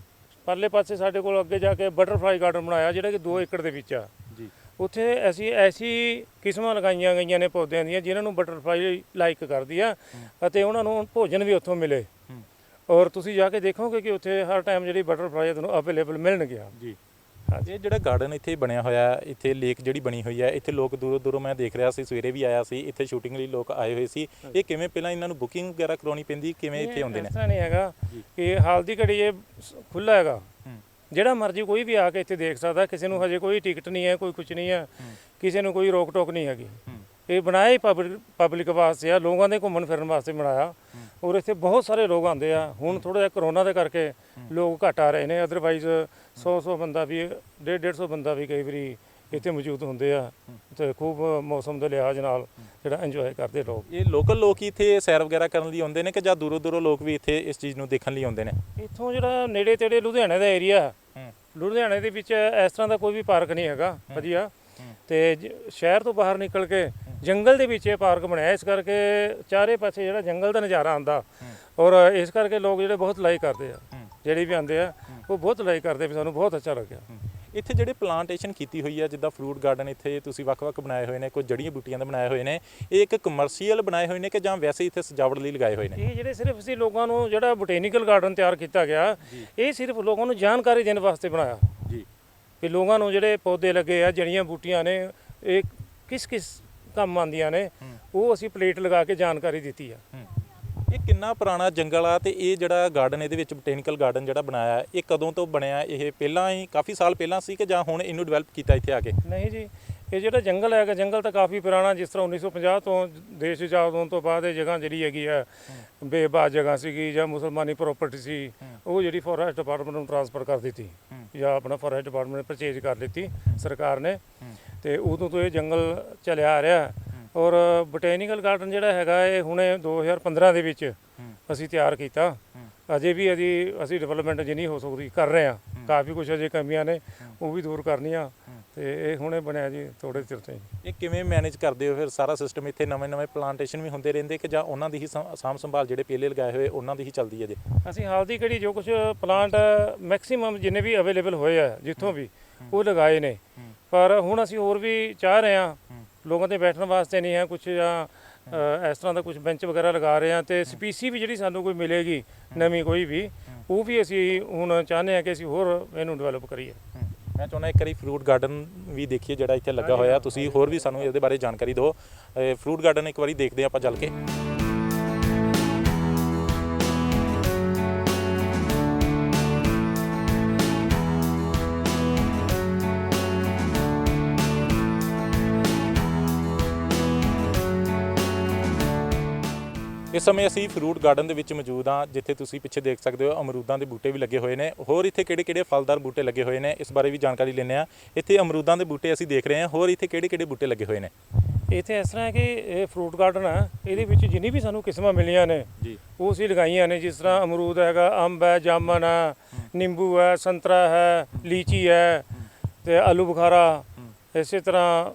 S2: ਪਰਲੇ ਪਾਸੇ ਸਾਡੇ ਕੋਲ ਅੱਗੇ ਜਾ ਕੇ ਬਟਰਫਲਾਈ ਗਾਰਡਨ ਬਣਾਇਆ ਜਿਹੜਾ ਕਿ 2 ਏਕੜ ਦੇ ਵਿੱਚ ਆ। ਉੱਥੇ ਅਸੀਂ ਐਸੀ ਕਿਸਮਾਂ ਲਗਾਈਆਂ ਗਈਆਂ ਨੇ ਪੌਦਿਆਂ ਦੀਆਂ ਜਿਨ੍ਹਾਂ ਨੂੰ ਬਟਰਫਲਾਈ ਲਾਈਕ ਕਰਦੀ ਆ ਅਤੇ ਉਹਨਾਂ ਨੂੰ ਭੋਜਨ ਵੀ ਉੱਥੋਂ ਮਿਲੇ। ਔਰ ਤੁਸੀਂ ਜਾ ਕੇ ਦੇਖੋਗੇ ਕਿ ਉੱਥੇ ਹਰ ਟਾਈਮ ਜਿਹੜੀ ਬਟਰਫਲਾਈ ਤੁਹਾਨੂੰ ਅਵੇਲੇਬਲ ਮਿਲਣਗੇ ਜੀ।
S1: ਇਹ ਜਿਹੜਾ ਗਾਰਡਨ ਇੱਥੇ ਬਣਿਆ ਹੋਇਆ, ਇੱਥੇ ਲੇਕ ਜਿਹੜੀ ਬਣੀ ਹੋਈ ਹੈ, ਇੱਥੇ ਲੋਕ ਦੂਰੋਂ ਦੂਰੋਂ ਮੈਂ ਦੇਖ ਰਿਹਾ ਸੀ, ਸਵੇਰੇ ਵੀ ਆਇਆ ਸੀ, ਇੱਥੇ ਸ਼ੂਟਿੰਗ ਲਈ ਲੋਕ ਆਏ ਹੋਏ ਸੀ। ਇਹ ਕਿਵੇਂ ਪਹਿਲਾਂ ਇਹਨਾਂ ਨੂੰ ਬੁਕਿੰਗ ਵਗੈਰਾ ਕਰਾਉਣੀ ਪੈਂਦੀ, ਕਿਵੇਂ ਇੱਥੇ ਆਉਂਦੇ ਨੇ?
S2: ਐਸਾ ਨਹੀਂ ਹੈਗਾ ਕਿ ਹਾਲ ਦੀ ਘੜੀ ਇਹ ਖੁੱਲ੍ਹਾ ਹੈਗਾ, ਜਿਹੜਾ ਮਰਜ਼ੀ ਕੋਈ ਵੀ ਆ ਕੇ ਇੱਥੇ ਦੇਖ ਸਕਦਾ। ਕਿਸੇ ਨੂੰ ਹਜੇ ਕੋਈ ਟਿਕਟ ਨਹੀਂ ਹੈ, ਕੋਈ ਕੁਝ ਨਹੀਂ ਹੈ, ਕਿਸੇ ਨੂੰ ਕੋਈ ਰੋਕ ਟੋਕ ਨਹੀਂ ਹੈਗੀ। ਇਹ ਬਣਾਇਆ ਹੀ ਪਬਲਿਕ ਵਾਸਤੇ ਆ, ਲੋਕਾਂ ਦੇ ਘੁੰਮਣ ਫਿਰਨ ਵਾਸਤੇ ਬਣਾਇਆ। ਔਰ ਇੱਥੇ ਬਹੁਤ ਸਾਰੇ ਲੋਕ ਆਉਂਦੇ ਆ। ਹੁਣ ਥੋੜ੍ਹਾ ਜਿਹਾ ਕਰੋਨਾ ਦੇ ਕਰਕੇ ਲੋਕ ਘੱਟ ਆ ਰਹੇ ਨੇ, ਅਦਰਵਾਈਜ਼ 100 ਬੰਦਾ ਵੀ 150 ਬੰਦਾ ਵੀ ਕਈ ਵਾਰੀ ਇੱਥੇ ਮੌਜੂਦ ਹੁੰਦੇ ਆ ਤੇ ਖੂਬ ਮੌਸਮ ਦੇ ਲਿਹਾਜ਼ ਨਾਲ ਜਿਹੜਾ ਇੰਜੋਏ ਕਰਦੇ ਲੋਕ।
S1: ਇਹ ਲੋਕਲ ਲੋਕ ਹੀ ਇੱਥੇ ਸੈਰ ਵਗੈਰਾ ਕਰਨ ਲਈ ਆਉਂਦੇ ਨੇ ਕਿ ਜਾਂ ਦੂਰੋਂ ਦੂਰੋਂ ਲੋਕ ਵੀ ਇੱਥੇ ਇਸ ਚੀਜ਼ ਨੂੰ ਦੇਖਣ ਲਈ ਆਉਂਦੇ ਨੇ?
S2: ਇੱਥੋਂ ਜਿਹੜਾ ਨੇੜੇ ਤੇੜੇ ਲੁਧਿਆਣੇ ਦਾ ਏਰੀਆ, ਲੁਧਿਆਣੇ ਦੇ ਵਿੱਚ ਇਸ ਤਰ੍ਹਾਂ ਦਾ ਕੋਈ ਵੀ ਪਾਰਕ ਨਹੀਂ ਹੈਗਾ ਵਧੀਆ। ਤੇ ਸ਼ਹਿਰ ਤੋਂ ਬਾਹਰ ਨਿਕਲ ਕੇ ਜੰਗਲ ਦੇ ਵਿੱਚ ਇਹ ਪਾਰਕ ਬਣਿਆ, ਇਸ ਕਰਕੇ ਚਾਰੇ ਪਾਸੇ ਜਿਹੜਾ ਜੰਗਲ ਦਾ ਨਜ਼ਾਰਾ ਆਉਂਦਾ। ਔਰ ਇਸ ਕਰਕੇ ਲੋਕ ਜਿਹੜੇ ਬਹੁਤ ਲਾਈਕ ਕਰਦੇ ਆ, ਜਿਹੜੇ ਵੀ ਆਉਂਦੇ ਆ ਉਹ ਬਹੁਤ ਲਾਈਕ ਕਰਦੇ ਵੀ ਸਾਨੂੰ ਬਹੁਤ ਅੱਛਾ ਲੱਗਿਆ।
S1: ਇੱਥੇ ਜਿਹੜੇ ਪਲਾਂਟੇਸ਼ਨ ਕੀਤੀ ਹੋਈ ਹੈ, ਜਿੱਦਾਂ ਫਰੂਟ ਗਾਰਡਨ ਇੱਥੇ ਤੁਸੀਂ ਵੱਖ-ਵੱਖ ਬਣਾਏ ਹੋਏ ਨੇ, ਕੋਈ ਜੜੀਆਂ ਬੂਟੀਆਂ ਦੇ ਬਣਾਏ ਹੋਏ ਨੇ, ਇਹ ਇੱਕ ਕਮਰਸ਼ੀਅਲ ਬਣਾਏ ਹੋਏ ਨੇ ਕਿ ਜਾਂ ਵੈਸੇ ਇੱਥੇ ਸਜਾਵਟ ਲਈ ਲਗਾਏ ਹੋਏ ਨੇ?
S2: ਇਹ ਜਿਹੜੇ ਸਿਰਫ ਅਸੀਂ ਲੋਕਾਂ ਨੂੰ ਜਿਹੜਾ ਬੋਟੈਨੀਕਲ ਗਾਰਡਨ ਤਿਆਰ ਕੀਤਾ ਗਿਆ, ਇਹ ਸਿਰਫ ਲੋਕਾਂ ਨੂੰ ਜਾਣਕਾਰੀ ਦੇਣ ਵਾਸਤੇ ਬਣਾਇਆ ਜੀ, ਕਿ ਲੋਕਾਂ ਨੂੰ ਜਿਹੜੇ ਪੌਦੇ ਲੱਗੇ ਆ, ਜੜੀਆਂ ਬੂਟੀਆਂ ਨੇ, ਇਹ ਕਿਸ ਕੰਮ ਆਉਂਦੀਆਂ ਨੇ, ਉਹ ਅਸੀਂ ਪਲੇਟ ਲਗਾ ਕੇ ਜਾਣਕਾਰੀ ਦਿੱਤੀ ਆ।
S1: ਇਹ ਕਿੰਨਾ ਪੁਰਾਣਾ ਜੰਗਲ ਆ ਤੇ ਇਹ ਜਿਹੜਾ ਗਾਰਡਨ ਇਹਦੇ ਵਿੱਚ ਬੋਟੈਨੀਕਲ ਗਾਰਡਨ ਜਿਹੜਾ ਬਣਾਇਆ, ਇਹ ਕਦੋਂ ਤੋਂ ਬਣਿਆ? ਇਹ ਪਹਿਲਾਂ ਹੀ ਕਾਫੀ ਸਾਲ ਪਹਿਲਾਂ ਸੀ ਕਿ ਜਾਂ ਹੁਣ ਇਹਨੂੰ ਡਿਵੈਲਪ ਕੀਤਾ ਇੱਥੇ ਆ ਕੇ?
S2: ਨਹੀਂ ਜੀ, ਇਹ ਜਿਹੜਾ ਜੰਗਲ ਹੈਗਾ, ਜੰਗਲ ਤਾਂ ਕਾਫੀ ਪੁਰਾਣਾ। ਜਿਸ ਤਰ੍ਹਾਂ 1950 ਤੋਂ ਦੇਸ਼ ਆਜ਼ਾਦ ਹੋਣ ਤੋਂ ਬਾਅਦ ਇਹ ਜਗ੍ਹਾ ਜਿਹੜੀ ਹੈਗੀ ਹੈ ਬੇਬਾਦ ਜਗ੍ਹਾ ਸੀਗੀ ਜਾਂ ਮੁਸਲਮਾਨੀ ਪ੍ਰਾਪਰਟੀ ਸੀ, ਉਹ ਜਿਹੜੀ ਫੋਰੈਸਟ ਡਿਪਾਰਟਮੈਂਟ ਨੂੰ ਟ੍ਰਾਂਸਫਰ ਕਰ ਦਿੱਤੀ ਜਾਂ ਆਪਣਾ ਫੋਰੈਸਟ ਡਿਪਾਰਟਮੈਂਟ ਨੇ ਪਰਚੇਜ ਕਰ ਲਿੱਤੀ ਸਰਕਾਰ ਨੇ। ਤੇ ਉਦੋਂ ਤੋਂ ਇਹ ਜੰਗਲ ਚੱਲਿਆ ਆ ਰਿਹਾ। ਔਰ ਬੋਟੈਨੀਕਲ ਗਾਰਡਨ ਜਿਹੜਾ ਹੈਗਾ ਇਹ ਹੁਣੇ 2015 ਦੇ ਵਿੱਚ ਅਸੀਂ ਤਿਆਰ ਕੀਤਾ। ਅਜੇ ਵੀ ਅਸੀਂ ਡਿਵੈਲਪਮੈਂਟ ਜਿੰਨੀ ਹੋ ਸਕਦੀ ਕਰ ਰਹੇ ਹਾਂ। ਕਾਫੀ ਕੁਝ ਅਜੇ ਕਮੀਆਂ ਨੇ, ਉਹ ਵੀ ਦੂਰ ਕਰਨੀਆਂ। ਤੇ ਇਹ ਹੁਣੇ ਬਣਿਆ ਜੀ ਥੋੜੇ ਚਿਰ ਤੋਂ।
S1: ਇਹ ਕਿਵੇਂ ਮੈਨੇਜ ਕਰਦੇ ਹੋ ਫਿਰ ਸਾਰਾ ਸਿਸਟਮ? ਇੱਥੇ ਨਵੇਂ ਪਲਾਂਟੇਸ਼ਨ ਵੀ ਹੁੰਦੇ ਰਹਿੰਦੇ ਕਿ ਜਾਂ ਉਹਨਾਂ ਦੀ ਹੀ ਸਾਂਭ ਸੰਭਾਲ ਜਿਹੜੇ ਪਹਿਲੇ ਲਗਾਏ ਹੋਏ ਉਹਨਾਂ ਦੀ ਹੀ ਚੱਲਦੀ ਹੈ ਜੀ?
S2: ਅਸੀਂ ਹਾਲ ਦੀ ਘੜੀ ਜੋ ਕੁਝ ਪਲਾਂਟ ਮੈਕਸਿਮਮ ਜਿੰਨੇ ਵੀ ਅਵੇਲੇਬਲ ਹੋਏ ਆ ਜਿੱਥੋਂ ਵੀ, ਉਹ ਲਗਾਏ ਨੇ। ਪਰ ਹੁਣ ਅਸੀਂ ਹੋਰ ਵੀ ਚਾਹ ਰਹੇ ਹਾਂ, ਲੋਕਾਂ ਦੇ ਬੈਠਣ ਵਾਸਤੇ ਨਹੀਂ ਹੈ ਕੁਝ, ਜਾਂ ਇਸ ਤਰ੍ਹਾਂ ਦਾ ਕੁਝ ਬੈਂਚ ਵਗੈਰਾ ਲਗਾ ਰਹੇ ਹਾਂ। ਤੇ ਸਪੀਸੀ ਵੀ ਜਿਹੜੀ ਸਾਨੂੰ ਕੋਈ ਮਿਲੇਗੀ ਨਵੀਂ ਕੋਈ ਵੀ, ਉਹ ਵੀ ਅਸੀਂ ਹੁਣ ਚਾਹੁੰਦੇ ਹਾਂ ਕਿ ਅਸੀਂ ਹੋਰ ਇਹਨੂੰ ਡਿਵੈਲਪ ਕਰੀਏ।
S1: ਮੈਂ ਚਾਹੁੰਦਾ ਇੱਕ ਵਾਰੀ ਫਰੂਟ ਗਾਰਡਨ ਵੀ ਦੇਖੀਏ ਜਿਹੜਾ ਇੱਥੇ ਲੱਗਾ ਹੋਇਆ। ਤੁਸੀਂ ਹੋਰ ਵੀ ਸਾਨੂੰ ਇਹਦੇ ਬਾਰੇ ਜਾਣਕਾਰੀ ਦਿਓ। ਫਰੂਟ ਗਾਰਡਨ ਇੱਕ ਵਾਰੀ ਦੇਖਦੇ ਆਪਾਂ ਚੱਲ ਕੇ। ਇਸ ਸਮੇਂ ਅਸੀਂ ਫਰੂਟ ਗਾਰਡਨ ਦੇ ਵਿੱਚ ਮੌਜੂਦ ਹਾਂ, ਜਿੱਥੇ ਤੁਸੀਂ ਪਿੱਛੇ ਦੇਖ ਸਕਦੇ ਹੋ ਅਮਰੂਦਾਂ ਦੇ ਬੂਟੇ ਵੀ ਲੱਗੇ ਹੋਏ ਨੇ। ਹੋਰ ਇੱਥੇ ਕਿਹੜੇ-ਕਿਹੜੇ ਫਲਦਾਰ ਬੂਟੇ ਲੱਗੇ ਹੋਏ ਨੇ, ਇਸ ਬਾਰੇ ਵੀ ਜਾਣਕਾਰੀ ਲੈਂਦੇ ਹਾਂ। ਇੱਥੇ ਅਮਰੂਦਾਂ ਦੇ ਬੂਟੇ ਅਸੀਂ ਦੇਖ ਰਹੇ ਹਾਂ, ਹੋਰ ਇੱਥੇ ਕਿਹੜੇ-ਕਿਹੜੇ ਬੂਟੇ ਲੱਗੇ ਹੋਏ ਨੇ?
S2: ਇੱਥੇ ਇਸ ਤਰ੍ਹਾਂ ਕਿ ਇਹ ਫਰੂਟ ਗਾਰਡਨ ਆ, ਇਹਦੇ ਵਿੱਚ ਜਿੰਨੀ ਵੀ ਸਾਨੂੰ ਕਿਸਮਾਂ ਮਿਲੀਆਂ ਨੇ ਜੀ, ਉਹ ਅਸੀਂ ਲਗਾਈਆਂ ਨੇ। ਜਿਸ ਤਰ੍ਹਾਂ ਅਮਰੂਦ ਹੈਗਾ, ਅੰਬ ਹੈ, ਜਾਮਨ ਹੈ, ਨਿੰਬੂ ਹੈ, ਸੰਤਰਾ ਹੈ, ਲੀਚੀ ਹੈ ਤੇ ਆਲੂ ਬੁਖਾਰਾ। ਇਸੇ ਤਰ੍ਹਾਂ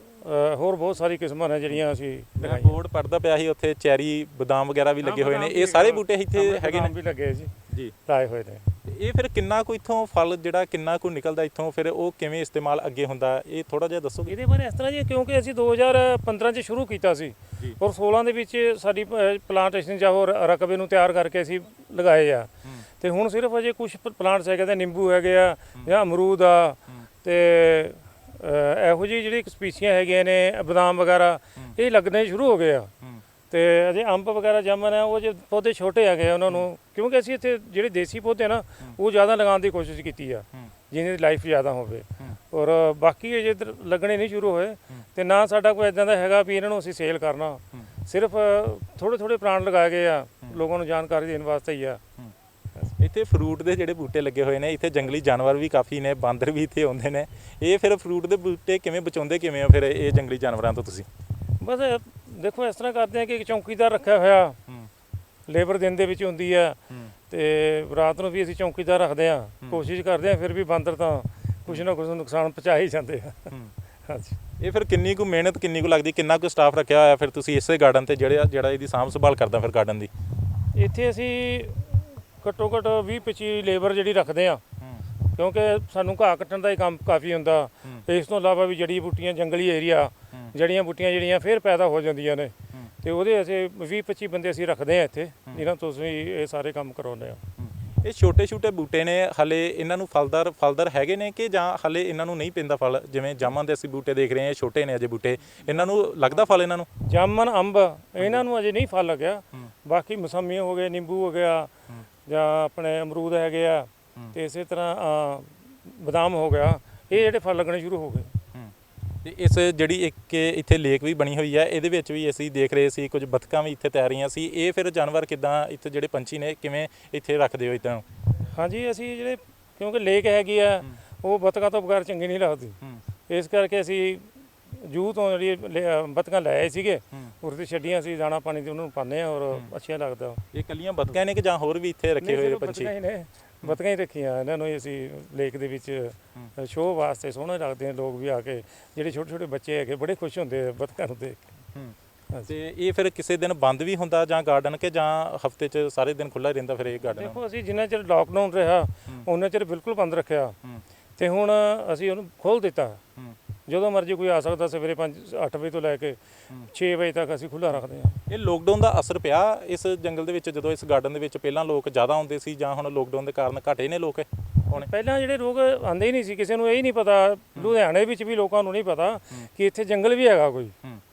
S2: ਹੋਰ ਬਹੁਤ ਸਾਰੀ ਕਿਸਮਾਂ ਨੇ ਜਿਹੜੀਆਂ ਅਸੀਂ ਲਗਾਈਆਂ।
S1: ਬੋਰਡ ਪੜਦਾ ਪਿਆ ਸੀ ਉੱਥੇ, ਚੈਰੀ, ਬਦਾਮ ਵਗੈਰਾ ਵੀ ਲੱਗੇ ਹੋਏ ਨੇ। ਇਹ ਸਾਰੇ ਬੂਟੇ ਇੱਥੇ ਹੈਗੇ ਨੇ?
S2: ਵੀ ਲੱਗੇ ਜੀ ਲਾਏ ਹੋਏ ਨੇ।
S1: ਇਹ ਫਿਰ ਕਿੰਨਾ ਕੁ ਇੱਥੋਂ ਫਲ ਜਿਹੜਾ ਕਿੰਨਾ ਕੁ ਨਿਕਲਦਾ ਇੱਥੋਂ, ਫਿਰ ਉਹ ਕਿਵੇਂ ਇਸਤੇਮਾਲ ਅੱਗੇ ਹੁੰਦਾ, ਇਹ ਥੋੜਾ ਜਿਹਾ ਦੱਸੋਗੇ?
S2: ਇਹਦੇ ਬਾਰੇ ਇਸ ਤਰ੍ਹਾਂ ਜੀ, ਕਿਉਂਕਿ ਅਸੀਂ 2015 'ਚ ਸ਼ੁਰੂ ਕੀਤਾ ਸੀ ਔਰ 16 ਦੇ ਵਿੱਚ ਸਾਡੀ ਪਲਾਂਟੇਸ਼ਨ ਜਾਂ ਹੋਰ ਰਕਬੇ ਨੂੰ ਤਿਆਰ ਕਰਕੇ ਅਸੀਂ ਲਗਾਏ ਆ। ਤੇ ਹੁਣ ਸਿਰਫ ਅਜੇ ਕੁਝ ਪਲਾਂਟਸ ਹੈਗੇ ਤੇ ਨਿੰਬੂ ਹੈਗੇ ਆ ਜਾਂ ਅਮਰੂਦ ਆ ਤੇ ਇਹੋ ਜਿਹੀ ਜਿਹੜੀ ਸਪੀਸੀਆਂ ਹੈਗੀਆਂ ਨੇ ਬਦਾਮ ਵਗੈਰਾ ਇਹ ਲੱਗਣੇ ਸ਼ੁਰੂ ਹੋ ਗਏ ਆ ਤੇ ਅਜੇ ਅੰਬ ਵਗੈਰਾ ਜਾਮਨ ਆ ਉਹ ਜੇ ਪੌਦੇ ਛੋਟੇ ਹੈਗੇ ਆ ਉਹਨਾਂ ਨੂੰ ਕਿਉਂਕਿ ਅਸੀਂ ਇੱਥੇ ਜਿਹੜੇ ਦੇਸੀ ਪੌਦੇ ਨਾ ਉਹ ਜ਼ਿਆਦਾ ਲਗਾਉਣ ਦੀ ਕੋਸ਼ਿਸ਼ ਕੀਤੀ ਆ ਜਿਹਦੀ ਲਾਈਫ ਜ਼ਿਆਦਾ ਹੋਵੇ ਔਰ ਬਾਕੀ ਅਜੇ ਇੱਧਰ ਲੱਗਣੇ ਨਹੀਂ ਸ਼ੁਰੂ ਹੋਏ ਤੇ ਨਾ ਸਾਡਾ ਕੋਈ ਇਦਾਂ ਦਾ ਹੈਗਾ ਵੀ ਇਹਨਾਂ ਨੂੰ ਅਸੀਂ ਸੇਲ ਕਰਨਾ ਸਿਰਫ ਥੋੜੇ ਪਲਾਂਟ ਲਗਾਏ ਗਏ ਆ ਲੋਕਾਂ ਨੂੰ ਜਾਣਕਾਰੀ ਦੇਣ ਵਾਸਤੇ ਹੀ ਆ
S1: ਇੱਥੇ ਫਰੂਟ ਦੇ ਜਿਹੜੇ ਬੂਟੇ ਲੱਗੇ ਹੋਏ ਨੇ ਇੱਥੇ ਜੰਗਲੀ ਜਾਨਵਰ ਵੀ ਕਾਫੀ ਨੇ ਬਾਂਦਰ ਵੀ ਇੱਥੇ ਆਉਂਦੇ ਨੇ ਇਹ ਫਿਰ ਫਰੂਟ ਦੇ ਬੂਟੇ ਕਿਵੇਂ ਬਚਾਉਂਦੇ ਕਿਵੇਂ ਹੋ ਫਿਰ ਇਹ ਜੰਗਲੀ ਜਾਨਵਰਾਂ ਤੋਂ ਤੁਸੀਂ
S2: ਬਸ ਦੇਖੋ ਇਸ ਤਰ੍ਹਾਂ ਕਰਦੇ ਆ ਕਿ ਇੱਕ ਚੌਕੀਦਾਰ ਰੱਖਿਆ ਹੋਇਆ ਲੇਬਰ ਦਿਨ ਦੇ ਵਿੱਚ ਹੁੰਦੀ ਆ ਤੇ ਰਾਤ ਨੂੰ ਵੀ ਅਸੀਂ ਚੌਕੀਦਾਰ ਰੱਖਦੇ ਆ ਕੋਸ਼ਿਸ਼ ਕਰਦੇ ਆ ਫਿਰ ਵੀ ਬਾਂਦਰ ਤਾਂ ਕੁਛ ਨਾ ਕੁਛ ਨੁਕਸਾਨ ਪਹੁੰਚਾ ਹੀ ਜਾਂਦੇ ਆ ਹਾਂਜੀ
S1: ਇਹ ਫਿਰ ਕਿੰਨੀ ਕੁ ਮਿਹਨਤ ਕਿੰਨੀ ਕੁ ਲੱਗਦੀ ਕਿੰਨਾ ਕੁ ਸਟਾਫ ਰੱਖਿਆ ਹੋਇਆ ਫਿਰ ਤੁਸੀਂ ਇਸੇ ਗਾਰਡਨ ਤੇ ਜਿਹੜਾ ਇਹਦੀ ਸਾਂਭ ਸੰਭਾਲ ਕਰਦਾ ਫਿਰ ਗਾਰਡਨ ਦੀ
S2: ਇੱਥੇ ਅਸੀਂ ਘੱਟੋ ਘੱਟ 20-25 ਲੇਬਰ ਜਿਹੜੀ ਰੱਖਦੇ ਆ ਕਿਉਂਕਿ ਸਾਨੂੰ ਘਾਹ ਕੱਟਣ ਦਾ ਹੀ ਕੰਮ ਕਾਫੀ ਹੁੰਦਾ ਇਸ ਤੋਂ ਇਲਾਵਾ ਵੀ ਜੜੀ ਬੂਟੀਆਂ ਜੰਗਲੀ ਏਰੀਆ ਜੜੀਆਂ ਬੂਟੀਆਂ ਜਿਹੜੀਆਂ ਫਿਰ ਪੈਦਾ ਹੋ ਜਾਂਦੀਆਂ ਨੇ ਤੇ ਉਹਦੇ ਅਸੀਂ 20-25 ਬੰਦੇ ਅਸੀਂ ਰੱਖਦੇ ਆ ਇੱਥੇ ਜਿਨ੍ਹਾਂ ਤੋਂ ਅਸੀਂ ਇਹ ਸਾਰੇ ਕੰਮ ਕਰਾਉਂਦੇ ਆ
S1: ਇਹ ਛੋਟੇ ਬੂਟੇ ਨੇ ਹਲੇ ਇਹਨਾਂ ਨੂੰ ਫਲਦਾਰ ਹੈਗੇ ਨੇ ਕਿ ਜਾਂ ਹਲੇ ਇਹਨਾਂ ਨੂੰ ਨਹੀਂ ਪੈਂਦਾ ਫਲ ਜਿਵੇਂ ਜਾਮਨ ਦੇ ਅਸੀਂ ਬੂਟੇ ਦੇਖ ਰਹੇ ਹਾਂ ਛੋਟੇ ਨੇ ਅਜੇ ਬੂਟੇ ਇਹਨਾਂ ਨੂੰ ਲੱਗਦਾ ਫਲ ਇਹਨਾਂ ਨੂੰ
S2: ਜਾਮਨ ਅੰਬ ਇਹਨਾਂ ਨੂੰ ਅਜੇ ਨਹੀਂ ਫਲ ਲੱਗਿਆ ਬਾਕੀ ਮੌਸਮੀ ਹੋ ਗਏ ਨਿੰਬੂ ਹੋ ਗਿਆ ਜਾਂ ਆਪਣੇ ਅਮਰੂਦ ਹੈਗੇ ਆ ਤੇ ਇਸੇ ਤਰ੍ਹਾਂ ਬਦਾਮ ਹੋ ਗਿਆ ਇਹ ਜਿਹੜੇ ਫਲ ਲੱਗਣੇ ਸ਼ੁਰੂ ਹੋ ਗਏ
S1: ਤੇ ਇਸ ਜਿਹੜੀ ਇੱਕ ਇੱਥੇ ਲੇਕ ਵੀ ਬਣੀ ਹੋਈ ਹੈ ਇਹਦੇ ਵਿੱਚ ਵੀ ਅਸੀਂ ਦੇਖ ਰਹੇ ਸੀ ਕੁਝ ਬਤਕਾਂ ਵੀ ਇੱਥੇ ਤੈਰ ਰਹੀਆਂ ਸੀ ਇਹ ਫਿਰ ਜਾਨਵਰ ਕਿੱਦਾਂ ਇੱਥੇ ਜਿਹੜੇ ਪੰਛੀ ਨੇ ਕਿਵੇਂ ਇੱਥੇ ਰੱਖਦੇ ਹੋ ਇੱਦਾਂ
S2: ਹਾਂਜੀ ਅਸੀਂ ਜਿਹੜੇ ਕਿਉਂਕਿ ਲੇਕ ਹੈਗੀ ਆ ਉਹ ਬਤਕਾਂ ਤੋਂ ਬਗੈਰ ਚੰਗੀ ਨਹੀਂ ਲੱਗਦੀ ਇਸ ਕਰਕੇ ਅਸੀਂ ਜੂ ਤੋਂ ਜਿਹੜੀ ਬਤਕਾਂ ਲੈ ਆਏ ਸੀਗੇ ਉਰ ਤੇ ਛੱਡੀਆਂ ਸੀ ਦਾਣਾ ਪਾਣੀ ਤੇ ਉਹਨਾਂ ਨੂੰ ਪਾਉਂਦੇ ਆ ਔਰ ਅੱਛਾ ਲੱਗਦਾ
S1: ਇਹ ਇਕੱਲੀਆਂ ਬਤਕਾਂ ਨੇ ਕਿ ਜਾਂ ਹੋਰ ਵੀ ਇੱਥੇ ਰੱਖੇ ਹੋਏ ਪੰਛੀ
S2: ਬਤਕਾਂ ਹੀ ਰੱਖੀਆਂ ਇਹਨਾਂ ਨੂੰ ਅਸੀਂ ਲੇਕ ਦੇ ਵਿੱਚ ਸ਼ੋਅ ਵਾਸਤੇ ਸੋਹਣੇ ਲੱਗਦੇ ਆ ਲੋਕ ਵੀ ਆ ਕੇ ਜਿਹੜੇ ਛੋਟੇ ਬੱਚੇ ਹੈਗੇ ਬੜੇ ਖੁਸ਼ ਹੁੰਦੇ ਆ ਬਤਕਾਂ ਨੂੰ ਦੇਖ ਕੇ
S1: ਤੇ ਇਹ ਫਿਰ ਕਿਸੇ ਦਿਨ ਬੰਦ ਵੀ ਹੁੰਦਾ ਜਾਂ ਗਾਰਡਨ ਕਿ ਜਾਂ ਹਫਤੇ 'ਚ ਸਾਰੇ ਦਿਨ ਖੁੱਲ੍ਹਾ ਰਹਿੰਦਾ ਫਿਰ ਇਹ ਗਾਰਡਨ
S2: ਦੇਖੋ ਅਸੀਂ ਜਿੰਨਾ ਚਿਰ ਲਾਕਡਾਊਨ ਰਿਹਾ ਉਹਨਾਂ ਚਿਰ ਬਿਲਕੁਲ ਬੰਦ ਰੱਖਿਆ ਤੇ ਹੁਣ ਅਸੀਂ ਉਹਨੂੰ ਖੋਲ੍ਹ ਦਿੱਤਾ ਜਦੋਂ ਮਰਜ਼ੀ ਕੋਈ ਆ ਸਕਦਾ ਸਵੇਰੇ 5-8 ਵਜੇ ਤੋਂ ਲੈ ਕੇ 6 ਵਜੇ ਤੱਕ ਅਸੀਂ ਖੁੱਲ੍ਹਾ ਰੱਖਦੇ ਹਾਂ
S1: ਇਹ ਲੋਕਡਾਊਨ ਦਾ ਅਸਰ ਪਿਆ ਇਸ ਜੰਗਲ ਦੇ ਵਿੱਚ ਜਦੋਂ ਇਸ ਗਾਰਡਨ ਦੇ ਵਿੱਚ ਪਹਿਲਾਂ ਲੋਕ ਜ਼ਿਆਦਾ ਆਉਂਦੇ ਸੀ ਜਾਂ ਹੁਣ ਲੋਕਡਾਊਨ ਦੇ ਕਾਰਨ ਘਟੇ ਨੇ ਲੋਕ ਹੁਣ
S2: ਪਹਿਲਾਂ ਜਿਹੜੇ ਲੋਕ ਆਉਂਦੇ ਹੀ ਨਹੀਂ ਸੀ ਕਿਸੇ ਨੂੰ ਇਹ ਹੀ ਨਹੀਂ ਪਤਾ ਲੁਧਿਆਣੇ ਵਿੱਚ ਵੀ ਲੋਕਾਂ ਨੂੰ ਨਹੀਂ ਪਤਾ ਕਿ ਇੱਥੇ ਜੰਗਲ ਵੀ ਹੈਗਾ ਕੋਈ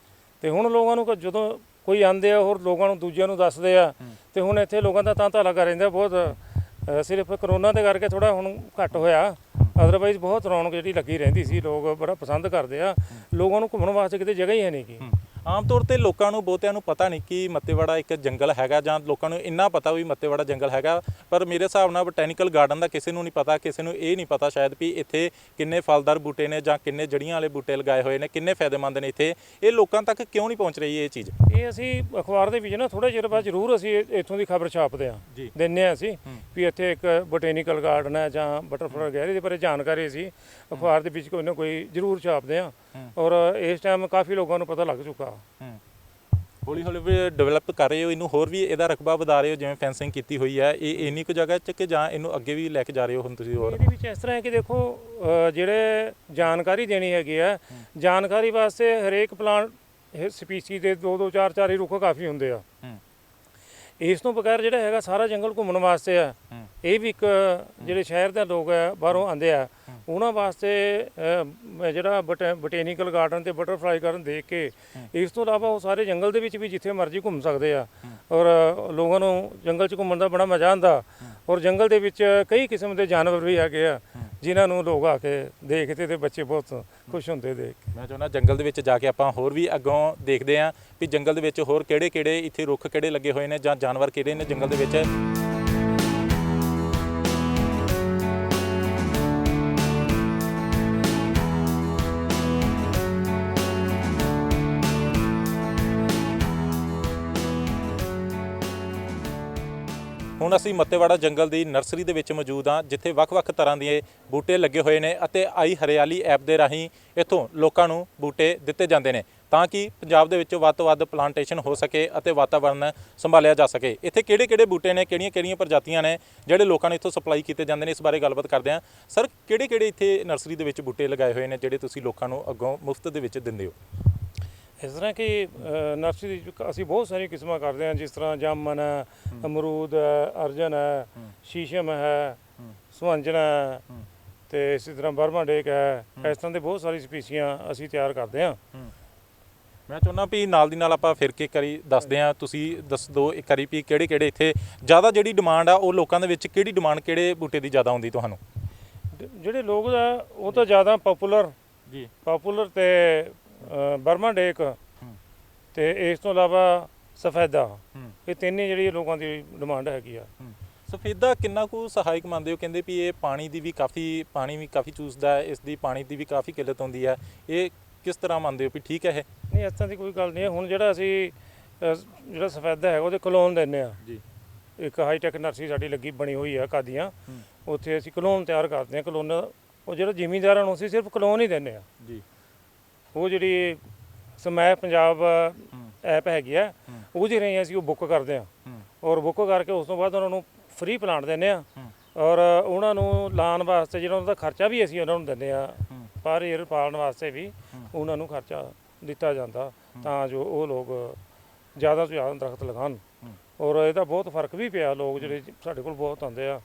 S2: ਤੇ ਹੁਣ ਲੋਕਾਂ ਨੂੰ ਜਦੋਂ ਕੋਈ ਆਉਂਦੇ ਆ ਹੋਰ ਲੋਕਾਂ ਨੂੰ ਦੂਜਿਆਂ ਨੂੰ ਦੱਸਦੇ ਆ ਤੇ ਹੁਣ ਇੱਥੇ ਲੋਕਾਂ ਦਾ ਤਾਂ ਲੱਗਾ ਰਹਿੰਦਾ ਬਹੁਤ ਸਿਰਫ ਕਰੋਨਾ ਦੇ ਕਰਕੇ ਥੋੜਾ ਹੁਣ ਘੱਟ ਹੋਇਆ ਅਦਰਵਾਈਜ਼ ਬਹੁਤ ਰੌਣਕ ਜਿਹੜੀ ਲੱਗੀ ਰਹਿੰਦੀ ਸੀ ਲੋਕ ਬੜਾ ਪਸੰਦ ਕਰਦੇ ਆ ਲੋਕਾਂ ਨੂੰ ਘੁੰਮਣ ਵਾਸਤੇ ਕਿਤੇ ਜਗ੍ਹਾ ਹੀ ਹੈ ਨਹੀਂ ਗੀ
S1: ਆਮ ਤੌਰ ਤੇ ਲੋਕਾਂ ਨੂੰ ਬਹੁਤਿਆਂ ਨੂੰ ਪਤਾ ਨਹੀਂ ਕਿ ਮੱਤੇਵਾੜਾ ਇੱਕ ਜੰਗਲ ਹੈਗਾ ਜਾਂ ਲੋਕਾਂ ਨੂੰ ਇੰਨਾ ਪਤਾ ਵੀ ਮੱਤੇਵਾੜਾ ਜੰਗਲ ਹੈਗਾ ਪਰ ਮੇਰੇ ਹਿਸਾਬ ਨਾਲ ਬੋਟੈਨੀਕਲ ਗਾਰਡਨ ਦਾ ਕਿਸੇ ਨੂੰ ਨਹੀਂ ਪਤਾ ਕਿਸੇ ਨੂੰ ਇਹ ਨਹੀਂ ਪਤਾ ਸ਼ਾਇਦ ਵੀ ਇੱਥੇ ਕਿੰਨੇ ਫਲਦਾਰ ਬੂਟੇ ਨੇ ਜਾਂ ਕਿੰਨੇ ਜੜੀਆਂ ਵਾਲੇ ਬੂਟੇ ਲਗਾਏ ਹੋਏ ਨੇ ਕਿੰਨੇ ਫਾਇਦੇਮੰਦ ਨੇ ਇੱਥੇ ਇਹ ਲੋਕਾਂ ਤੱਕ ਕਿਉਂ ਨਹੀਂ ਪਹੁੰਚ ਰਹੀ ਇਹ ਚੀਜ਼
S2: ਇਹ ਅਸੀਂ ਅਖਬਾਰ ਦੇ ਵਿੱਚ ਨਾ ਥੋੜਾ ਚਿਰ ਬਾਅਦ ਜ਼ਰੂਰ ਅਸੀਂ ਇੱਥੋਂ ਦੀ ਖਬਰ ਛਾਪਦੇ ਆ ਦਿੰਦੇ ਆ ਅਸੀਂ ਵੀ ਇੱਥੇ ਇੱਕ ਬੋਟੈਨੀਕਲ ਗਾਰਡਨ ਹੈ ਜਾਂ ਬਟਰਫਲਾਈ ਗੈਲਰੀ ਦੇ ਬਾਰੇ ਜਾਣਕਾਰੀ ਅਸੀਂ ਅਖਬਾਰ ਦੇ ਵਿੱਚ ਕੋਈ ਨਾ ਕੋਈ ਜ਼ਰੂਰ ਛਾਪਦੇ ਆ ਔਰ ਇਸ ਟਾਈਮ ਕਾਫੀ ਲੋਕਾਂ ਨੂੰ ਪਤਾ ਲੱਗ ਚੁੱਕਾ
S1: ਹੌਲੀ ਹੌਲੀ ਵੀ ਡਿਵੈਲਪ ਕਰ ਰਹੇ ਹੋ ਇਹਨੂੰ ਹੋਰ ਵੀ ਇਹਦਾ ਰਕਬਾ ਵਧਾ ਰਹੇ ਹੋ ਜਿਵੇਂ ਫੈਂਸਿੰਗ ਕੀਤੀ ਹੋਈ ਹੈ ਇਹ ਇੰਨੀ ਕੁ ਜਗ੍ਹਾ 'ਚ ਕਿ ਜਾਂ ਇਹਨੂੰ ਅੱਗੇ ਵੀ ਲੈ ਕੇ ਜਾ ਰਹੇ ਹੋ ਹੁਣ ਤੁਸੀਂ ਹੋਰ
S2: ਇਹਦੇ ਵਿੱਚ ਇਸ ਤਰ੍ਹਾਂ ਹੈ ਕਿ ਦੇਖੋ ਜਿਹੜੇ ਜਾਣਕਾਰੀ ਦੇਣੀ ਹੈਗੀ ਆ ਜਾਣਕਾਰੀ ਵਾਸਤੇ ਹਰੇਕ ਪਲਾਂਟ ਸਪੀਸੀ ਦੇ 2-2 4-4 ਹੀ ਰੁੱਖ ਕਾਫੀ ਹੁੰਦੇ ਆ ਇਸ ਤੋਂ ਬਗੈਰ ਜਿਹੜਾ ਹੈਗਾ ਸਾਰਾ ਜੰਗਲ ਘੁੰਮਣ ਵਾਸਤੇ ਆ ਇਹ ਵੀ ਇੱਕ ਜਿਹੜੇ ਸ਼ਹਿਰ ਦੇ ਲੋਕ ਆ ਬਾਹਰੋਂ ਆਉਂਦੇ ਆ ਉਹਨਾਂ ਵਾਸਤੇ ਜਿਹੜਾ ਬੋਟੈਨੀਕਲ ਗਾਰਡਨ ਤੇ ਬਟਰਫਲਾਈ ਗਾਰਡਨ ਦੇਖ ਕੇ ਇਸ ਤੋਂ ਇਲਾਵਾ ਉਹ ਸਾਰੇ ਜੰਗਲ ਦੇ ਵਿੱਚ ਵੀ ਜਿੱਥੇ ਮਰਜ਼ੀ ਘੁੰਮ ਸਕਦੇ ਆ ਔਰ ਲੋਕਾਂ ਨੂੰ ਜੰਗਲ 'ਚ ਘੁੰਮਣ ਦਾ ਬੜਾ ਮਜ਼ਾ ਆਉਂਦਾ ਔਰ ਜੰਗਲ ਦੇ ਵਿੱਚ ਕਈ ਕਿਸਮ ਦੇ ਜਾਨਵਰ ਵੀ ਹੈਗੇ ਆ ਜਿਨ੍ਹਾਂ ਨੂੰ ਲੋਕ ਆ ਕੇ ਦੇਖਦੇ ਤੇ ਬੱਚੇ ਬਹੁਤ ਖੁਸ਼ ਹੁੰਦੇ ਦੇਖ ਕੇ
S1: ਮੈਂ ਚਾਹੁੰਦਾ ਜੰਗਲ ਦੇ ਵਿੱਚ ਜਾ ਕੇ ਆਪਾਂ ਹੋਰ ਵੀ ਅੱਗੋਂ ਦੇਖਦੇ ਹਾਂ ਵੀ ਜੰਗਲ ਦੇ ਵਿੱਚ ਹੋਰ ਕਿਹੜੇ ਇੱਥੇ ਰੁੱਖ ਕਿਹੜੇ ਲੱਗੇ ਹੋਏ ਨੇ ਜਾਂ ਜਾਨਵਰ ਕਿਹੜੇ ਨੇ ਜੰਗਲ ਦੇ ਵਿੱਚ ਹੁਣ ਅਸੀਂ ਮੱਤੇਵਾੜਾ ਜੰਗਲ ਦੀ ਨਰਸਰੀ ਦੇ ਵਿੱਚ ਮੌਜੂਦ ਹਾਂ ਜਿੱਥੇ ਵੱਖ-ਵੱਖ ਤਰ੍ਹਾਂ ਦੇ ਬੂਟੇ ਲੱਗੇ ਹੋਏ ਨੇ ਅਤੇ ਆਈ ਹਰਿਆਲੀ ਐਪ ਦੇ ਰਾਹੀਂ ਇੱਥੋਂ ਲੋਕਾਂ ਨੂੰ ਬੂਟੇ ਦਿੱਤੇ ਜਾਂਦੇ ਨੇ ਤਾਂ ਕਿ ਪੰਜਾਬ ਦੇ ਵਿੱਚ ਵੱਧ ਤੋਂ ਵੱਧ ਪਲਾਂਟੇਸ਼ਨ ਹੋ ਸਕੇ ਅਤੇ ਵਾਤਾਵਰਨ ਸੰਭਾਲਿਆ ਜਾ ਸਕੇ ਇੱਥੇ ਕਿਹੜੇ ਬੂਟੇ ਨੇ ਕਿਹੜੀਆਂ ਪ੍ਰਜਾਤੀਆਂ ਨੇ ਜਿਹੜੇ ਲੋਕਾਂ ਨੂੰ ਇੱਥੋਂ ਸਪਲਾਈ ਕੀਤੇ ਜਾਂਦੇ ਨੇ ਇਸ ਬਾਰੇ ਗੱਲਬਾਤ ਕਰਦੇ ਹਾਂ ਸਰ ਕਿਹੜੇ ਇੱਥੇ ਨਰਸਰੀ ਦੇ ਵਿੱਚ ਬੂਟੇ ਲਗਾਏ ਹੋਏ ਨੇ ਜਿਹੜੇ ਤੁਸੀਂ ਲੋਕਾਂ ਨੂੰ ਅੱਗੋਂ ਮੁਫਤ ਦੇ ਵਿੱਚ ਦਿੰਦੇ ਹੋ
S2: ਇਸ ਤਰ੍ਹਾਂ ਕਿ ਨਰਸਰੀ ਦੇ ਵਿੱਚ ਅਸੀਂ ਬਹੁਤ ਸਾਰੀਆਂ ਕਿਸਮਾਂ ਕਰਦੇ ਹਾਂ, ਜਿਸ ਤਰ੍ਹਾਂ ਜਾਮਨ ਹੈ, ਅਮਰੂਦ ਹੈ, ਅਰਜਨ ਹੈ, ਸ਼ੀਸ਼ਮ ਹੈ, ਸੁਹੰਜਣਾ ਹੈ, ਤੇ ਇਸੇ ਤਰ੍ਹਾਂ ਬਰਮਾਡੇਕ ਹੈ। ਇਸ ਤਰ੍ਹਾਂ ਦੇ ਬਹੁਤ ਸਾਰੀ ਸਪੀਸੀਆਂ ਅਸੀਂ ਤਿਆਰ ਕਰਦੇ ਹਾਂ।
S1: ਮੈਂ ਚਾਹੁੰਦਾ ਵੀ ਨਾਲ ਦੀ ਨਾਲ ਆਪਾਂ ਫਿਰ ਕੇ ਕਰੀ ਦੱਸਦੇ ਹਾਂ, ਤੁਸੀਂ ਦੱਸ ਦਿਓ ਇੱਕ ਵਾਰੀ ਵੀ ਕਿਹੜੇ ਕਿਹੜੇ ਇੱਥੇ ਜ਼ਿਆਦਾ ਜਿਹੜੀ ਡਿਮਾਂਡ ਆ ਉਹ ਲੋਕਾਂ ਦੇ ਵਿੱਚ ਕਿਹੜੀ ਡਿਮਾਂਡ ਕਿਹੜੇ ਬੂਟੇ ਦੀ ਜ਼ਿਆਦਾ ਆਉਂਦੀ ਤੁਹਾਨੂੰ?
S2: ਜਿਹੜੇ ਲੋਕ ਆ ਉਹ ਤਾਂ ਜ਼ਿਆਦਾ ਪਾਪੂਲਰ
S1: ਜੀ
S2: ਤੇ ਬਰਮਾਡੇਕ ਤੇ ਇਸ ਤੋਂ ਇਲਾਵਾ ਸਫੈਦਾ, ਇਹ ਤਿੰਨੇ ਜਿਹੜੀ ਲੋਕਾਂ ਦੀ ਡਿਮਾਂਡ ਹੈਗੀ ਆ।
S1: ਸਫੇਦਾ ਕਿੰਨਾ ਕੁ ਸਹਾਇਕ ਮੰਨਦੇ ਹੋ? ਕਹਿੰਦੇ ਵੀ ਇਹ ਪਾਣੀ ਵੀ ਕਾਫੀ ਚੂਸਦਾ ਹੈ, ਇਸ ਦੀ ਪਾਣੀ ਦੀ ਵੀ ਕਾਫੀ ਕਿੱਲਤ ਹੁੰਦੀ ਹੈ, ਇਹ ਕਿਸ ਤਰ੍ਹਾਂ ਮੰਨਦੇ ਹੋ ਵੀ ਠੀਕ ਹੈ ਇਹ?
S2: ਨਹੀਂ, ਇਸ ਤਰ੍ਹਾਂ ਦੀ ਕੋਈ ਗੱਲ ਨਹੀਂ ਹੈ। ਹੁਣ ਜਿਹੜਾ ਅਸੀਂ ਜਿਹੜਾ ਸਫੈਦਾ ਹੈਗਾ ਉਹਦੇ ਕਲੋਨ ਦਿੰਦੇ ਆ
S1: ਜੀ।
S2: ਇੱਕ ਹਾਈਟੈਕ ਨਰਸਰੀ ਸਾਡੀ ਲੱਗੀ ਬਣੀ ਹੋਈ ਆ ਕਾਦੀਆਂ, ਉੱਥੇ ਅਸੀਂ ਕਲੋਨ ਤਿਆਰ ਕਰਦੇ ਹਾਂ। ਕਲੋਨ ਉਹ ਜਿਹੜਾ ਜ਼ਿਮੀਂਦਾਰਾਂ ਨੂੰ ਅਸੀਂ ਸਿਰਫ ਕਲੋਨ ਹੀ ਦਿੰਦੇ ਆ
S1: ਜੀ।
S2: ਉਹ ਜਿਹੜੀ ਸਮੈਪ ਪੰਜਾਬ ਐਪ ਹੈਗੀ ਆ, ਉਹਦੇ ਰਾਹੀਂ ਅਸੀਂ ਉਹ ਬੁੱਕ ਕਰਦੇ ਹਾਂ, ਔਰ ਬੁੱਕ ਕਰਕੇ ਉਸ ਤੋਂ ਬਾਅਦ ਉਹਨਾਂ ਨੂੰ ਫ੍ਰੀ ਪਲਾਂਟ ਦਿੰਦੇ ਆ, ਔਰ ਉਹਨਾਂ ਨੂੰ ਲਾਉਣ ਵਾਸਤੇ ਜਿਹੜਾ ਉਹਨਾਂ ਦਾ ਖਰਚਾ ਵੀ ਅਸੀਂ ਉਹਨਾਂ ਨੂੰ ਦਿੰਦੇ ਆ, ਪਰ ਏਅਰ ਪਾਲਣ ਵਾਸਤੇ ਵੀ ਉਹਨਾਂ ਨੂੰ ਖਰਚਾ ਦਿੱਤਾ ਜਾਂਦਾ, ਤਾਂ ਜੋ ਉਹ ਲੋਕ ਜ਼ਿਆਦਾ ਤੋਂ ਜ਼ਿਆਦਾ ਦਰਖਤ ਲਗਾਉਣ। ਔਰ ਇਹਦਾ ਬਹੁਤ ਫਰਕ ਵੀ ਪਿਆ। ਲੋਕ ਜਿਹੜੇ ਸਾਡੇ ਕੋਲ ਬਹੁਤ ਆਉਂਦੇ ਆ,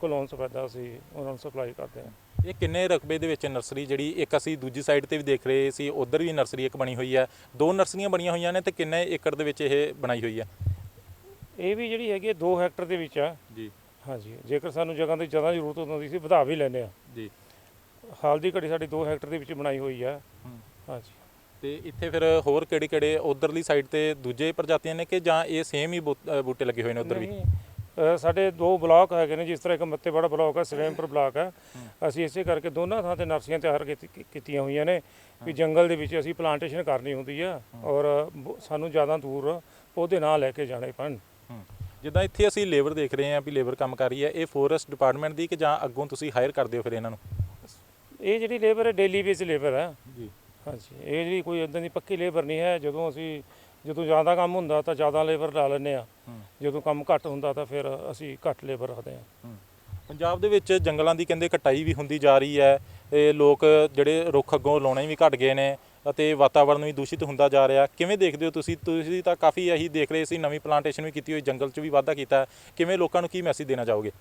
S2: ਕਲੋਨ ਸਫੈਦਾ ਅਸੀਂ ਉਹਨਾਂ ਨੂੰ ਸਪਲਾਈ ਕਰਦੇ ਹਾਂ।
S1: ਇਹ ਕਿੰਨੇ ਰਕਬੇ ਦੇ ਵਿੱਚ ਨਰਸਰੀ ਜਿਹੜੀ ਇੱਕ ਅਸੀਂ ਦੂਜੀ ਸਾਈਡ ਤੇ ਵੀ ਦੇਖ ਰਹੇ ਸੀ, ਉੱਧਰ ਵੀ ਨਰਸਰੀ ਇੱਕ ਬਣੀ ਹੋਈ ਹੈ, 2 ਨਰਸਰੀਆਂ ਬਣੀਆਂ ਹੋਈਆਂ ਨੇ, ਤੇ ਕਿੰਨੇ ਏਕੜ ਦੇ ਵਿੱਚ ਇਹ ਬਣਾਈ ਹੋਈ ਹੈ?
S2: ਇਹ ਵੀ ਜਿਹੜੀ ਹੈਗੀ 2 ਹੈਕਟਰ ਦੇ ਵਿੱਚ ਆ
S1: ਜੀ।
S2: ਹਾਂਜੀ, ਜੇਕਰ ਸਾਨੂੰ ਜਗ੍ਹਾ ਦੀ ਜ਼ਿਆਦਾ ਜ਼ਰੂਰਤ ਹੁੰਦੀ ਸੀ ਵਧਾ ਵੀ ਲੈਂਦੇ ਆ
S1: ਜੀ।
S2: ਹਾਲ ਦੀ ਘੜੀ ਸਾਡੀ 2 ਹੈਕਟਰ ਦੇ ਵਿੱਚ ਬਣਾਈ ਹੋਈ ਆ। ਹਾਂਜੀ।
S1: ਤੇ ਇੱਥੇ ਫਿਰ ਹੋਰ ਕਿਹੜੇ ਕਿਹੜੇ ਉਧਰਲੀ ਸਾਈਡ ਤੇ ਦੂਜੇ ਪ੍ਰਜਾਤੀਆਂ ਨੇ ਕਿ ਜਾਂ ਇਹ ਸੇਮ ਹੀ ਬੂਟੇ ਲੱਗੇ ਹੋਏ ਨੇ ਉੱਧਰ ਵੀ?
S2: ਸਾਡੇ 2 ਬਲਾਕ ਹੈਗੇ ਨੇ, ਜਿਸ ਤਰ੍ਹਾਂ ਇੱਕ ਮੱਤੇਵਾੜਾ ਬਲਾਕ ਹੈ, ਸਲੇਮਪੁਰ ਬਲਾਕ ਹੈ। ਅਸੀਂ ਇਸੇ ਕਰਕੇ ਦੋਨਾਂ ਥਾਂ ਤੇ ਨਰਸਰੀਆਂ ਤਿਆਰ ਕੀਤੀਆਂ ਹੋਈਆਂ ਨੇ ਵੀ ਜੰਗਲ ਦੇ ਵਿੱਚ ਅਸੀਂ ਪਲਾਂਟੇਸ਼ਨ ਕਰਨੀ ਹੁੰਦੀ ਆ, ਔਰ ਸਾਨੂੰ ਜ਼ਿਆਦਾ ਦੂਰ ਪੌਦੇ ਨਾ ਲੈ ਕੇ ਜਾਣੇ ਪੈਣ।
S1: ਜਿੱਦਾਂ ਇੱਥੇ ਅਸੀਂ ਲੇਬਰ ਦੇਖ ਰਹੇ ਹਾਂ ਵੀ ਲੇਬਰ ਕੰਮ ਕਰ ਰਹੀ ਹੈ, ਇਹ ਫੋਰੈਸਟ ਡਿਪਾਰਟਮੈਂਟ ਦੀ ਕਿ ਜਾਂ ਅੱਗੋਂ ਤੁਸੀਂ ਹਾਇਰ ਕਰਦੇ ਹੋ ਫਿਰ ਇਹਨਾਂ ਨੂੰ?
S2: ਇਹ ਜਿਹੜੀ ਲੇਬਰ ਹੈ ਡੇਲੀ ਬੇਸ ਲੇਬਰ ਹੈ
S1: ਜੀ।
S2: ਹਾਂਜੀ, ਇਹ ਜਿਹੜੀ ਕੋਈ ਇੱਦਾਂ ਦੀ ਪੱਕੀ ਲੇਬਰ ਨਹੀਂ ਹੈ। ਜਦੋਂ ਜ਼ਿਆਦਾ ਕੰਮ ਹੁੰਦਾ ਤਾਂ ਜ਼ਿਆਦਾ ਲੇਬਰ ਲਾ ਲੈਂਦੇ ਆ, ਜਦੋਂ ਕੰਮ ਘੱਟ ਹੁੰਦਾ ਤਾਂ ਫਿਰ ਅਸੀਂ ਘੱਟ ਲੇਬਰ ਰੱਖਦੇ ਹਾਂ।
S1: ਪੰਜਾਬ ਦੇ ਵਿੱਚ ਜੰਗਲਾਂ ਦੀ ਕਹਿੰਦੇ ਕਟਾਈ ਵੀ ਹੁੰਦੀ ਜਾ ਰਹੀ ਹੈ, ਇਹ ਲੋਕ ਜਿਹੜੇ ਰੁੱਖ ਅੱਗੋਂ ਲਾਉਣੇ ਵੀ ਘਟ ਗਏ ਨੇ ਅਤੇ ਵਾਤਾਵਰਨ ਵੀ ਦੂਸ਼ਿਤ ਹੁੰਦਾ ਜਾ ਰਿਹਾ। ਕਿਵੇਂ ਦੇਖਦੇ ਹੋ ਤੁਸੀਂ ਤਾਂ ਕਾਫੀ ਇਹੀ ਦੇਖ ਰਹੇ ਸੀ, ਨਵੀਂ ਪਲਾਂਟੇਸ਼ਨ ਵੀ ਕੀਤੀ ਹੋਈ, ਜੰਗਲ 'ਚ ਵੀ ਵਾਧਾ ਕੀਤਾ, ਕਿਵੇਂ ਲੋਕਾਂ ਨੂੰ ਕੀ ਮੈਸੇਜ ਦੇਣਾ ਚਾਹੋਗੇ?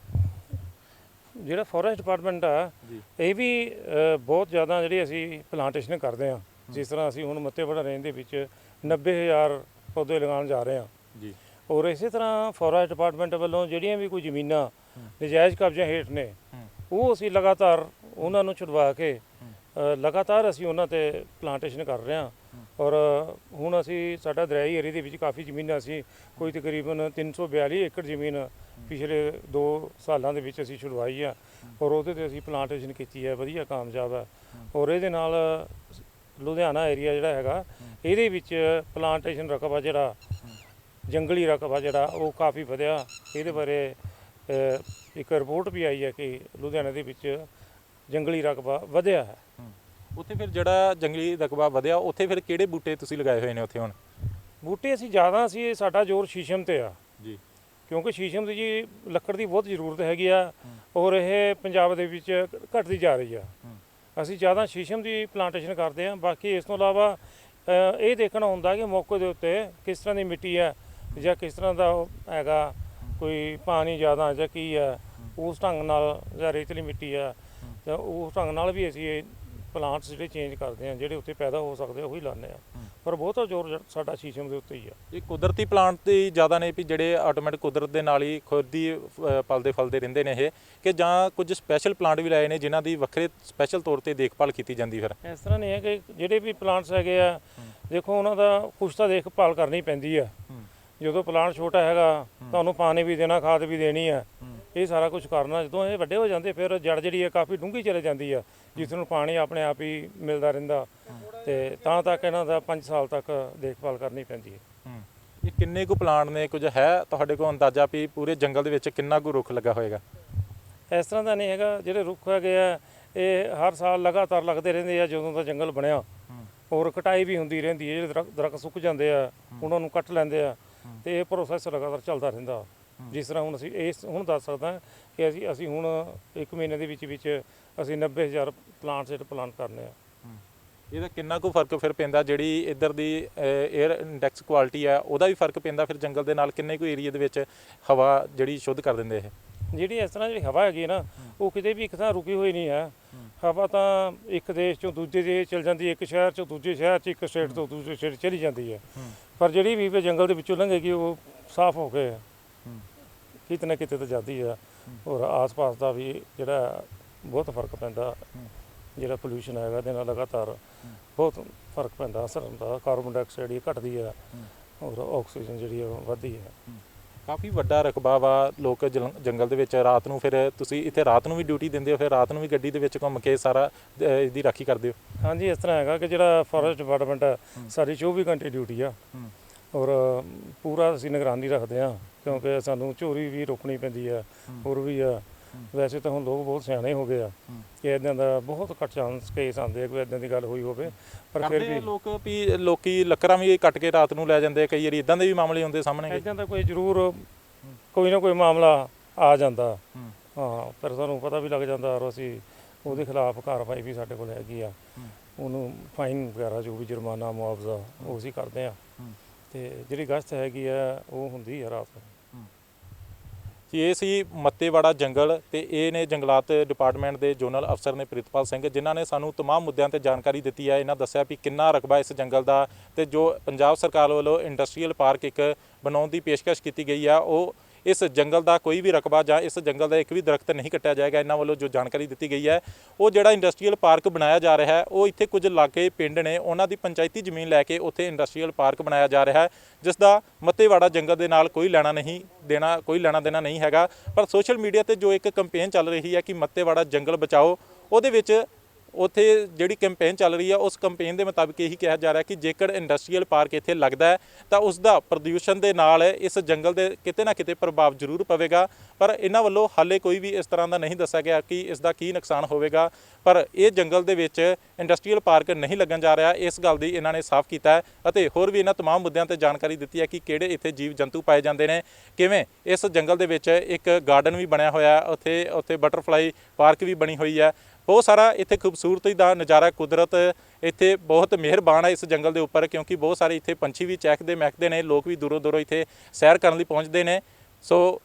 S2: ਜਿਹੜਾ ਫੋਰੈਸਟ ਡਿਪਾਰਟਮੈਂਟ ਆ ਇਹ ਵੀ ਬਹੁਤ ਜ਼ਿਆਦਾ ਜਿਹੜੀ ਅਸੀਂ ਪਲਾਂਟੇਸ਼ਨ ਕਰਦੇ ਹਾਂ। ਜਿਸ ਤਰ੍ਹਾਂ ਅਸੀਂ ਹੁਣ ਮੱਤੇਵਾੜਾ ਰੇਂਜ ਦੇ ਵਿੱਚ 90,000 ਪੌਦੇ ਲਗਾਉਣ ਜਾ ਰਹੇ ਹਾਂ
S1: ਜੀ।
S2: ਔਰ ਇਸੇ ਤਰ੍ਹਾਂ ਫੋਰੈਸਟ ਡਿਪਾਰਟਮੈਂਟ ਵੱਲੋਂ ਜਿਹੜੀਆਂ ਵੀ ਕੋਈ ਜ਼ਮੀਨਾਂ ਨਜਾਇਜ਼ ਕਬਜ਼ਿਆਂ ਹੇਠ ਨੇ, ਉਹ ਅਸੀਂ ਲਗਾਤਾਰ ਉਹਨਾਂ ਨੂੰ ਛੁਡਵਾ ਕੇ ਲਗਾਤਾਰ ਅਸੀਂ ਉਹਨਾਂ ਤੇ ਪਲਾਂਟੇਸ਼ਨ ਕਰ ਰਹੇ ਹਾਂ। ਔਰ ਹੁਣ ਸਾਡਾ ਦਰਿਆਈ ਏਰੀਏ ਦੇ ਵਿੱਚ ਕਾਫੀ ਜ਼ਮੀਨਾਂ ਸੀ, ਕੋਈ ਤਕਰੀਬਨ 342 ਏਕੜ ਜ਼ਮੀਨ ਪਿਛਲੇ 2 ਸਾਲਾਂ ਦੇ ਵਿੱਚ ਅਸੀਂ ਛੁਡਵਾਈ ਆ, ਔਰ ਉਹਦੇ ਤੇ ਅਸੀਂ ਪਲਾਂਟੇਸ਼ਨ ਕੀਤੀ ਹੈ, ਵਧੀਆ ਕਾਮਯਾਬ ਹੈ। ਔਰ ਇਹਦੇ ਨਾਲ ਲੁਧਿਆਣਾ ਏਰੀਆ ਜਿਹੜਾ ਹੈਗਾ, ਇਹਦੇ ਵਿੱਚ ਪਲਾਂਟੇਸ਼ਨ ਰਕਬਾ ਜਿਹੜਾ ਜੰਗਲੀ ਰਕਬਾ ਜਿਹੜਾ ਉਹ ਕਾਫੀ ਵਧਿਆ। ਇਹਦੇ ਬਾਰੇ ਇੱਕ ਰਿਪੋਰਟ ਵੀ ਆਈ ਹੈ ਕਿ ਲੁਧਿਆਣਾ ਦੇ ਵਿੱਚ ਜੰਗਲੀ ਰਕਬਾ ਵਧਿਆ ਹੈ।
S1: ਉੱਥੇ ਫਿਰ ਜਿਹੜਾ ਜੰਗਲੀ ਰਕਬਾ ਵਧਿਆ, ਉੱਥੇ ਫਿਰ ਕਿਹੜੇ ਬੂਟੇ ਤੁਸੀਂ ਲਗਾਏ ਹੋਏ ਨੇ ਉੱਥੇ? ਹੁਣ
S2: ਬੂਟੇ ਸਾਡਾ ਜ਼ੋਰ ਸ਼ੀਸ਼ਮ ਤੇ ਆ ਜੀ, ਕਿਉਂਕਿ ਸ਼ੀਸ਼ਮ ਦੀ ਜੀ ਲੱਕੜ ਦੀ ਬਹੁਤ ਜ਼ਰੂਰਤ ਹੈਗੀ ਆ, ਔਰ ਇਹ ਪੰਜਾਬ ਦੇ ਵਿੱਚ ਘਟਦੀ ਜਾ ਰਹੀ ਆ। ਅਸੀਂ ਜ਼ਿਆਦਾ ਸ਼ੀਸ਼ਮ ਦੀ ਪਲਾਂਟੇਸ਼ਨ ਕਰਦੇ ਹਾਂ। ਬਾਕੀ ਇਸ ਤੋਂ ਇਲਾਵਾ ਇਹ ਦੇਖਣਾ ਹੁੰਦਾ ਕਿ ਮੌਕੇ ਦੇ ਉੱਤੇ ਕਿਸ ਤਰ੍ਹਾਂ ਦੀ ਮਿੱਟੀ ਹੈ ਜਾਂ ਕਿਸ ਤਰ੍ਹਾਂ ਦਾ ਹੈਗਾ, ਕੋਈ ਪਾਣੀ ਜ਼ਿਆਦਾ ਜਾਂ ਕੀ ਹੈ, ਉਸ ਢੰਗ ਨਾਲ, ਜਾਂ ਰੇਤਲੀ ਮਿੱਟੀ ਆ ਤਾਂ ਉਸ ਢੰਗ ਨਾਲ ਵੀ ਅਸੀਂ ਇਹ ਪਲਾਂਟਸ ਜਿਹੜੇ ਚੇਂਜ ਕਰਦੇ ਹਾਂ, ਜਿਹੜੇ ਉੱਤੇ ਪੈਦਾ ਹੋ ਸਕਦੇ ਉਹੀ ਲਾਉਂਦੇ ਆ। ਪਰ ਬਹੁਤਾ ਜ਼ੋਰ ਸਾਡਾ ਸ਼ੀਸ਼ਮ ਦੇ ਉੱਤੇ ਹੀ ਆ। ਇਹ
S1: ਕੁਦਰਤੀ ਪਲਾਂਟ ਤੇ ਜ਼ਿਆਦਾ ਨੇ ਵੀ ਜਿਹੜੇ ਆਟੋਮੈਟਿਕ ਕੁਦਰਤ ਦੇ ਨਾਲ ਹੀ ਖੁਦ ਹੀ ਪਲਦੇ ਫਲਦੇ ਰਹਿੰਦੇ ਨੇ ਇਹ, ਕਿ ਜਾਂ ਕੁਝ ਸਪੈਸ਼ਲ ਪਲਾਂਟ ਵੀ ਲਾਏ ਨੇ ਜਿਨ੍ਹਾਂ ਦੀ ਵੱਖਰੇ ਸਪੈਸ਼ਲ ਤੌਰ ਤੇ ਦੇਖਭਾਲ ਕੀਤੀ ਜਾਂਦੀ? ਫਿਰ
S2: ਇਸ ਤਰ੍ਹਾਂ ਨਹੀਂ ਹੈ ਕਿ ਜਿਹੜੇ ਵੀ ਪਲਾਂਟਸ ਹੈਗੇ ਆ, ਦੇਖੋ ਉਹਨਾਂ ਦਾ ਕੁਛ ਤਾਂ ਦੇਖਭਾਲ ਕਰਨੀ ਪੈਂਦੀ ਆ। ਜਦੋਂ ਪਲਾਂਟ ਛੋਟਾ ਹੈਗਾ ਤਾਂ ਉਹਨੂੰ ਪਾਣੀ ਵੀ ਦੇਣਾ, ਖਾਦ ਵੀ ਦੇਣੀ ਆ, ਇਹ ਸਾਰਾ ਕੁਝ ਕਰਨਾ। ਜਦੋਂ ਇਹ ਵੱਡੇ ਹੋ ਜਾਂਦੇ ਫਿਰ ਜੜ ਜਿਹੜੀ ਹੈ ਕਾਫੀ ਡੂੰਘੀ ਚਲੇ ਜਾਂਦੀ ਆ, ਜਿਸ ਨੂੰ ਪਾਣੀ ਆਪਣੇ ਆਪ ਹੀ ਮਿਲਦਾ ਰਹਿੰਦਾ, ਤੇ ਤਾਂ ਤੱਕ ਇਹਨਾਂ ਦਾ 5 ਸਾਲ ਤੱਕ ਦੇਖਭਾਲ ਕਰਨੀ ਪੈਂਦੀ ਹੈ।
S1: ਇਹ ਕਿੰਨੇ ਕੁ ਪਲਾਂਟ ਨੇ, ਕੁਝ ਹੈ ਤੁਹਾਡੇ ਕੋਲ ਅੰਦਾਜ਼ਾ ਵੀ ਪੂਰੇ ਜੰਗਲ ਦੇ ਵਿੱਚ ਕਿੰਨਾ ਕੁ ਰੁੱਖ ਲੱਗਾ ਹੋਏਗਾ?
S2: ਇਸ ਤਰ੍ਹਾਂ ਦਾ ਨਹੀਂ ਹੈਗਾ। ਜਿਹੜੇ ਰੁੱਖ ਹੈਗੇ ਆ ਇਹ ਹਰ ਸਾਲ ਲਗਾਤਾਰ ਲੱਗਦੇ ਰਹਿੰਦੇ ਆ ਜਦੋਂ ਦਾ ਜੰਗਲ ਬਣਿਆ, ਔਰ ਕਟਾਈ ਵੀ ਹੁੰਦੀ ਰਹਿੰਦੀ ਹੈ। ਜਿਹੜੇ ਦਰਖਤ ਸੁੱਕ ਜਾਂਦੇ ਆ ਉਹਨਾਂ ਨੂੰ ਕੱਟ ਲੈਂਦੇ ਆ, ਤੇ ਇਹ ਪ੍ਰੋਸੈਸ ਲਗਾਤਾਰ ਚੱਲਦਾ ਰਹਿੰਦਾ। ਜਿਸ ਤਰ੍ਹਾਂ ਹੁਣ ਅਸੀਂ ਹੁਣ ਦੱਸ ਸਕਦਾ ਕਿ ਅਸੀਂ ਹੁਣ 1 ਮਹੀਨੇ ਦੇ ਵਿੱਚ ਅਸੀਂ 90,000 ਪਲਾਂਟ ਜਿਹੜੇ ਪਲਾਂਟ ਕਰਨੇ ਆ।
S1: ਇਹਦਾ ਕਿੰਨਾ ਕੁ ਫਰਕ ਫਿਰ ਪੈਂਦਾ, ਜਿਹੜੀ ਇੱਧਰ ਦੀ 에ਅਰ ਇੰਡੈਕਸ ਕੁਆਲਿਟੀ ਆ ਉਹਦਾ ਵੀ ਫਰਕ ਪੈਂਦਾ ਫਿਰ ਜੰਗਲ ਦੇ ਨਾਲ? ਕਿੰਨੇ ਕੁ ਏਰੀਏ ਦੇ ਵਿੱਚ ਹਵਾ ਜਿਹੜੀ ਸ਼ੁੱਧ ਕਰ ਦਿੰਦੇ ਇਹ?
S2: ਜਿਹੜੀ ਇਸ ਤਰ੍ਹਾਂ ਜਿਹੜੀ ਹਵਾ ਹੈਗੀ ਨਾ ਉਹ ਕਿਤੇ ਵੀ ਇੱਕ ਥਾਂ ਰੁਕੀ ਹੋਈ ਨਹੀਂ ਹੈ। ਹਵਾ ਤਾਂ ਇੱਕ ਦੇਸ਼ ਚੋਂ ਦੂਜੇ ਦੇਸ਼ ਚਲ ਜਾਂਦੀ ਹੈ, ਇੱਕ ਸ਼ਹਿਰ ਚੋਂ ਦੂਜੇ ਸ਼ਹਿਰ 'ਚ, ਇੱਕ ਸਟੇਟ ਤੋਂ ਦੂਜੇ ਸਟੇਟ ਚਲੀ ਜਾਂਦੀ ਹੈ। ਪਰ ਜਿਹੜੀ ਵੀ ਜੰਗਲ ਦੇ ਵਿੱਚੋਂ ਲੰਘੇਗੀ ਉਹ ਸਾਫ਼ ਹੋ ਕੇ ਕਿਤੇ ਨਾ ਕਿਤੇ ਤਾਂ ਜਾਂਦੀ ਆ। ਔਰ ਆਸ-ਪਾਸ ਦਾ ਵੀ ਜਿਹੜਾ ਬਹੁਤ ਫਰਕ ਪੈਂਦਾ, ਜਿਹੜਾ ਪੋਲਿਊਸ਼ਨ ਹੈਗਾ ਇਹਦੇ ਨਾਲ ਲਗਾਤਾਰ ਬਹੁਤ ਫਰਕ ਪੈਂਦਾ, ਅਸਰ ਹੁੰਦਾ। ਕਾਰਬਨ ਡਾਈਆਕਸਾਈਡ ਜਿਹੜੀ ਘਟਦੀ ਆ ਔਰ ਆਕਸੀਜਨ ਜਿਹੜੀ ਉਹ ਵੱਧਦੀ ਹੈ।
S1: ਕਾਫੀ ਵੱਡਾ ਰਕਬਾ ਵਾ। ਲੋਕ ਜੰਗਲ ਦੇ ਵਿੱਚ ਰਾਤ ਨੂੰ, ਫਿਰ ਤੁਸੀਂ ਇੱਥੇ ਰਾਤ ਨੂੰ ਵੀ ਡਿਊਟੀ ਦਿੰਦੇ ਹੋ, ਫਿਰ ਰਾਤ ਨੂੰ ਵੀ ਗੱਡੀ ਦੇ ਵਿੱਚ ਘੁੰਮ ਕੇ ਸਾਰਾ ਇਹਦੀ ਰਾਖੀ ਕਰਦੇ ਹੋ?
S2: ਹਾਂਜੀ, ਇਸ ਤਰ੍ਹਾਂ ਹੈਗਾ ਕਿ ਜਿਹੜਾ ਫੋਰੈਸਟ ਡਿਪਾਰਟਮੈਂਟ ਹੈ ਸਾਡੀ 24 ਘੰਟੇ ਡਿਊਟੀ ਆ ਔਰ ਪੂਰਾ ਅਸੀਂ ਨਿਗਰਾਨੀ ਰੱਖਦੇ ਹਾਂ, ਕਿਉਂਕਿ ਸਾਨੂੰ ਚੋਰੀ ਵੀ ਰੋਕਣੀ ਪੈਂਦੀ ਆ। ਹੋਰ ਵੀ ਆ, ਵੈਸੇ ਤਾਂ ਹੁਣ ਲੋਕ ਬਹੁਤ ਸਿਆਣੇ ਹੋ ਗਏ ਆ ਕਿ ਇੱਦਾਂ ਦਾ ਬਹੁਤ ਘੱਟ ਚਾਂਸ ਕੇਸ ਆਉਂਦੇ ਆ ਕੋਈ ਇੱਦਾਂ ਦੀ ਗੱਲ ਹੋਈ ਹੋਵੇ। ਪਰ ਫਿਰ ਵੀ
S1: ਲੋਕੀ ਲੱਕੜਾਂ ਵੀ ਕੱਟ ਕੇ ਰਾਤ ਨੂੰ ਲੈ ਜਾਂਦੇ, ਕਈ ਵਾਰੀ ਇੱਦਾਂ ਦੇ ਵੀ ਮਾਮਲੇ ਹੁੰਦੇ ਸਾਹਮਣੇ?
S2: ਇੱਦਾਂ ਦਾ ਕੋਈ ਜ਼ਰੂਰ ਕੋਈ ਨਾ ਕੋਈ ਮਾਮਲਾ ਆ ਜਾਂਦਾ। ਹਾਂ, ਪਰ ਸਾਨੂੰ ਪਤਾ ਵੀ ਲੱਗ ਜਾਂਦਾ ਔਰ ਅਸੀਂ ਉਹਦੇ ਖਿਲਾਫ ਕਾਰਵਾਈ ਵੀ ਸਾਡੇ ਕੋਲ ਹੈਗੀ ਆ। ਉਹਨੂੰ ਫਾਈਨ ਵਗੈਰਾ ਜੋ ਵੀ ਜੁਰਮਾਨਾ ਮੁਆਵਜ਼ਾ ਉਹ ਅਸੀਂ ਕਰਦੇ ਹਾਂ। ਤੇ ਜਿਹੜੀ ਗਸ਼ਤ ਹੈਗੀ ਆ ਉਹ ਹੁੰਦੀ ਆ ਰਾਤ ਨੂੰ।
S1: ਜੀ, ਇਹ ਸੀ ਮੱਤੇਵਾੜਾ ਜੰਗਲ ਤੇ ਇਹ ਨੇ ਜੰਗਲਾਤ ਡਿਪਾਰਟਮੈਂਟ ਦੇ ਜ਼ੋਨਲ ਅਫਸਰ ਨੇ ਪ੍ਰਿਤਪਾਲ ਸਿੰਘ, ਜਿਨ੍ਹਾਂ ਨੇ ਸਾਨੂੰ ਤਮਾਮ ਮੁੱਦਿਆਂ ਤੇ ਜਾਣਕਾਰੀ ਦਿੱਤੀ ਹੈ। ਇਹਨਾਂ ਦੱਸਿਆ ਵੀ ਕਿੰਨਾ ਰਕਬਾ ਇਸ ਜੰਗਲ ਦਾ, ਤੇ ਜੋ ਪੰਜਾਬ ਸਰਕਾਰ ਵੱਲੋਂ ਇੰਡਸਟਰੀਅਲ ਪਾਰਕ ਇੱਕ ਬਣਾਉਣ ਦੀ ਪੇਸ਼ਕਸ਼ ਕੀਤੀ ਗਈ ਆ, ਉਹ ਇਸ ਜੰਗਲ ਦਾ ਕੋਈ ਵੀ ਰਕਬਾ ਜਾਂ ਇਸ ਜੰਗਲ ਦਾ ਇੱਕ ਵੀ ਦਰਖਤ ਨਹੀਂ ਕੱਟਿਆ ਜਾਏਗਾ। ਇਹਨਾਂ ਵੱਲੋਂ ਜੋ ਜਾਣਕਾਰੀ ਦਿੱਤੀ ਗਈ ਹੈ, ਉਹ ਜਿਹੜਾ ਇੰਡਸਟਰੀਅਲ ਪਾਰਕ ਬਣਾਇਆ ਜਾ ਰਿਹਾ ਹੈ, ਉਹ ਇੱਥੇ ਕੁਝ ਲਾਗੇ ਪਿੰਡ ਨੇ, ਉਹਨਾਂ ਦੀ ਪੰਚਾਇਤੀ ਜ਼ਮੀਨ ਲੈ ਕੇ ਉੱਥੇ ਇੰਡਸਟਰੀਅਲ ਪਾਰਕ ਬਣਾਇਆ ਜਾ ਰਿਹਾ ਹੈ, ਜਿਸ ਦਾ ਮੱਤੇਵਾੜਾ ਜੰਗਲ ਦੇ ਨਾਲ ਕੋਈ ਲੈਣਾ ਦੇਣਾ ਨਹੀਂ ਹੈਗਾ। ਪਰ ਸੋਸ਼ਲ ਮੀਡੀਆ ਤੇ ਜੋ ਇੱਕ ਕੈਂਪੇਨ ਚੱਲ ਰਹੀ ਹੈ ਕਿ ਮੱਤੇਵਾੜਾ ਜੰਗਲ ਬਚਾਓ, ਉਹਦੇ ਵਿੱਚ ਉੱਥੇ ਜਿਹੜੀ ਕੈਂਪੇਨ ਚੱਲ ਰਹੀ ਹੈ, ਉਸ ਕੈਂਪੇਨ ਦੇ ਮੁਤਾਬਿਕ ਇਹੀ ਕਿਹਾ ਜਾ ਰਿਹਾ ਕਿ ਜੇਕਰ ਇੰਡਸਟਰੀਅਲ ਪਾਰਕ ਇੱਥੇ ਲੱਗਦਾ ਹੈ ਤਾਂ ਉਸ ਦਾ ਪ੍ਰਦੂਸ਼ਣ ਦੇ ਨਾਲ ਇਸ ਜੰਗਲ ਦੇ ਕਿਤੇ ਨਾ ਕਿਤੇ ਪ੍ਰਭਾਵ ਜ਼ਰੂਰ ਪਵੇਗਾ। ਪਰ ਇਹਨਾਂ ਵੱਲੋਂ ਹਾਲੇ ਕੋਈ ਵੀ ਇਸ ਤਰ੍ਹਾਂ ਦਾ ਨਹੀਂ ਦੱਸਿਆ ਗਿਆ ਕਿ ਇਸ ਦਾ ਕੀ ਨੁਕਸਾਨ ਹੋਵੇਗਾ। ਪਰ ਇਹ ਜੰਗਲ ਦੇ ਵਿੱਚ ਇੰਡਸਟਰੀਅਲ ਪਾਰਕ ਨਹੀਂ ਲੱਗਣ ਜਾ ਰਿਹਾ, ਇਸ ਗੱਲ ਦੀ ਇਹਨਾਂ ਨੇ ਸਾਫ਼ ਕੀਤਾ ਹੈ। ਅਤੇ ਹੋਰ ਵੀ ਇਹਨਾਂ ਤਮਾਮ ਮੁੱਦਿਆਂ ਤੇ ਜਾਣਕਾਰੀ ਦਿੱਤੀ ਹੈ ਕਿ ਕਿਹੜੇ ਇੱਥੇ ਜੀਵ ਜੰਤੂ ਪਾਏ ਜਾਂਦੇ ਨੇ, ਕਿਵੇਂ ਇਸ ਜੰਗਲ ਦੇ ਵਿੱਚ ਇੱਕ ਗਾਰਡਨ ਵੀ ਬਣਿਆ ਹੋਇਆ, ਉੱਥੇ ਬਟਰਫਲਾਈ ਪਾਰਕ ਵੀ ਬਣੀ ਹੋਈ ਹੈ। ਬਹੁਤ ਸਾਰਾ ਇੱਥੇ ਖੂਬਸੂਰਤੀ ਦਾ ਨਜ਼ਾਰਾ, ਕੁਦਰਤ ਇੱਥੇ ਬਹੁਤ ਮਿਹਰਬਾਨ ਹੈ ਇਸ ਜੰਗਲ ਦੇ ਉੱਪਰ, ਕਿਉਂਕਿ ਬਹੁਤ ਸਾਰੇ ਇੱਥੇ ਪੰਛੀ ਵੀ ਚਹਿਕਦੇ ਮਹਿਕਦੇ ਨੇ, ਲੋਕ ਵੀ ਦੂਰੋਂ ਇੱਥੇ ਸੈਰ ਕਰਨ ਲਈ ਪਹੁੰਚਦੇ ਨੇ। ਸੋ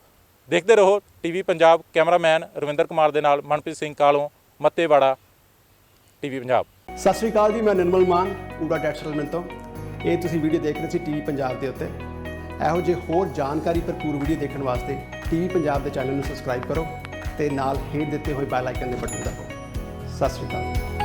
S1: ਦੇਖਦੇ ਰਹੋ ਟੀਵੀ ਪੰਜਾਬ। ਕੈਮਰਾਮੈਨ ਰਵਿੰਦਰ ਕੁਮਾਰ ਦੇ ਨਾਲ ਮਨਪ੍ਰੀਤ ਸਿੰਘ ਕਾਲੋਂ, ਮੱਤੇਵਾੜਾ, ਟੀਵੀ ਪੰਜਾਬ।
S3: ਸਤਿ ਸ਼੍ਰੀ ਅਕਾਲ ਜੀ, ਮੈਂ ਨਿਰਮਲ ਮਾਨ ਊੜਾ ਟੈਕਸ ਸੈਟਲਮੈਂਟ ਤੋਂ। ਇਹ ਤੁਸੀਂ ਵੀਡੀਓ ਦੇਖ ਰਹੇ ਸੀ ਟੀਵੀ ਪੰਜਾਬ ਦੇ ਉੱਤੇ। ਇਹੋ ਜਿਹੇ ਹੋਰ ਜਾਣਕਾਰੀ ਭਰਪੂਰ ਵੀਡੀਓ ਦੇਖਣ ਵਾਸਤੇ ਟੀਵੀ ਪੰਜਾਬ ਦੇ ਚੈਨਲ ਨੂੰ ਸਬਸਕ੍ਰਾਈਬ ਕਰੋ ਤੇ ਨਾਲ ਹੇਠ ਦਿੱਤੇ ਹੋਏ ਬੈਲ ਆਈਕਨ ਦੇ ਬਟਨ ਦਬਾਓ। ਸਤਿ ਸ਼੍ਰੀ ਅਕਾਲ।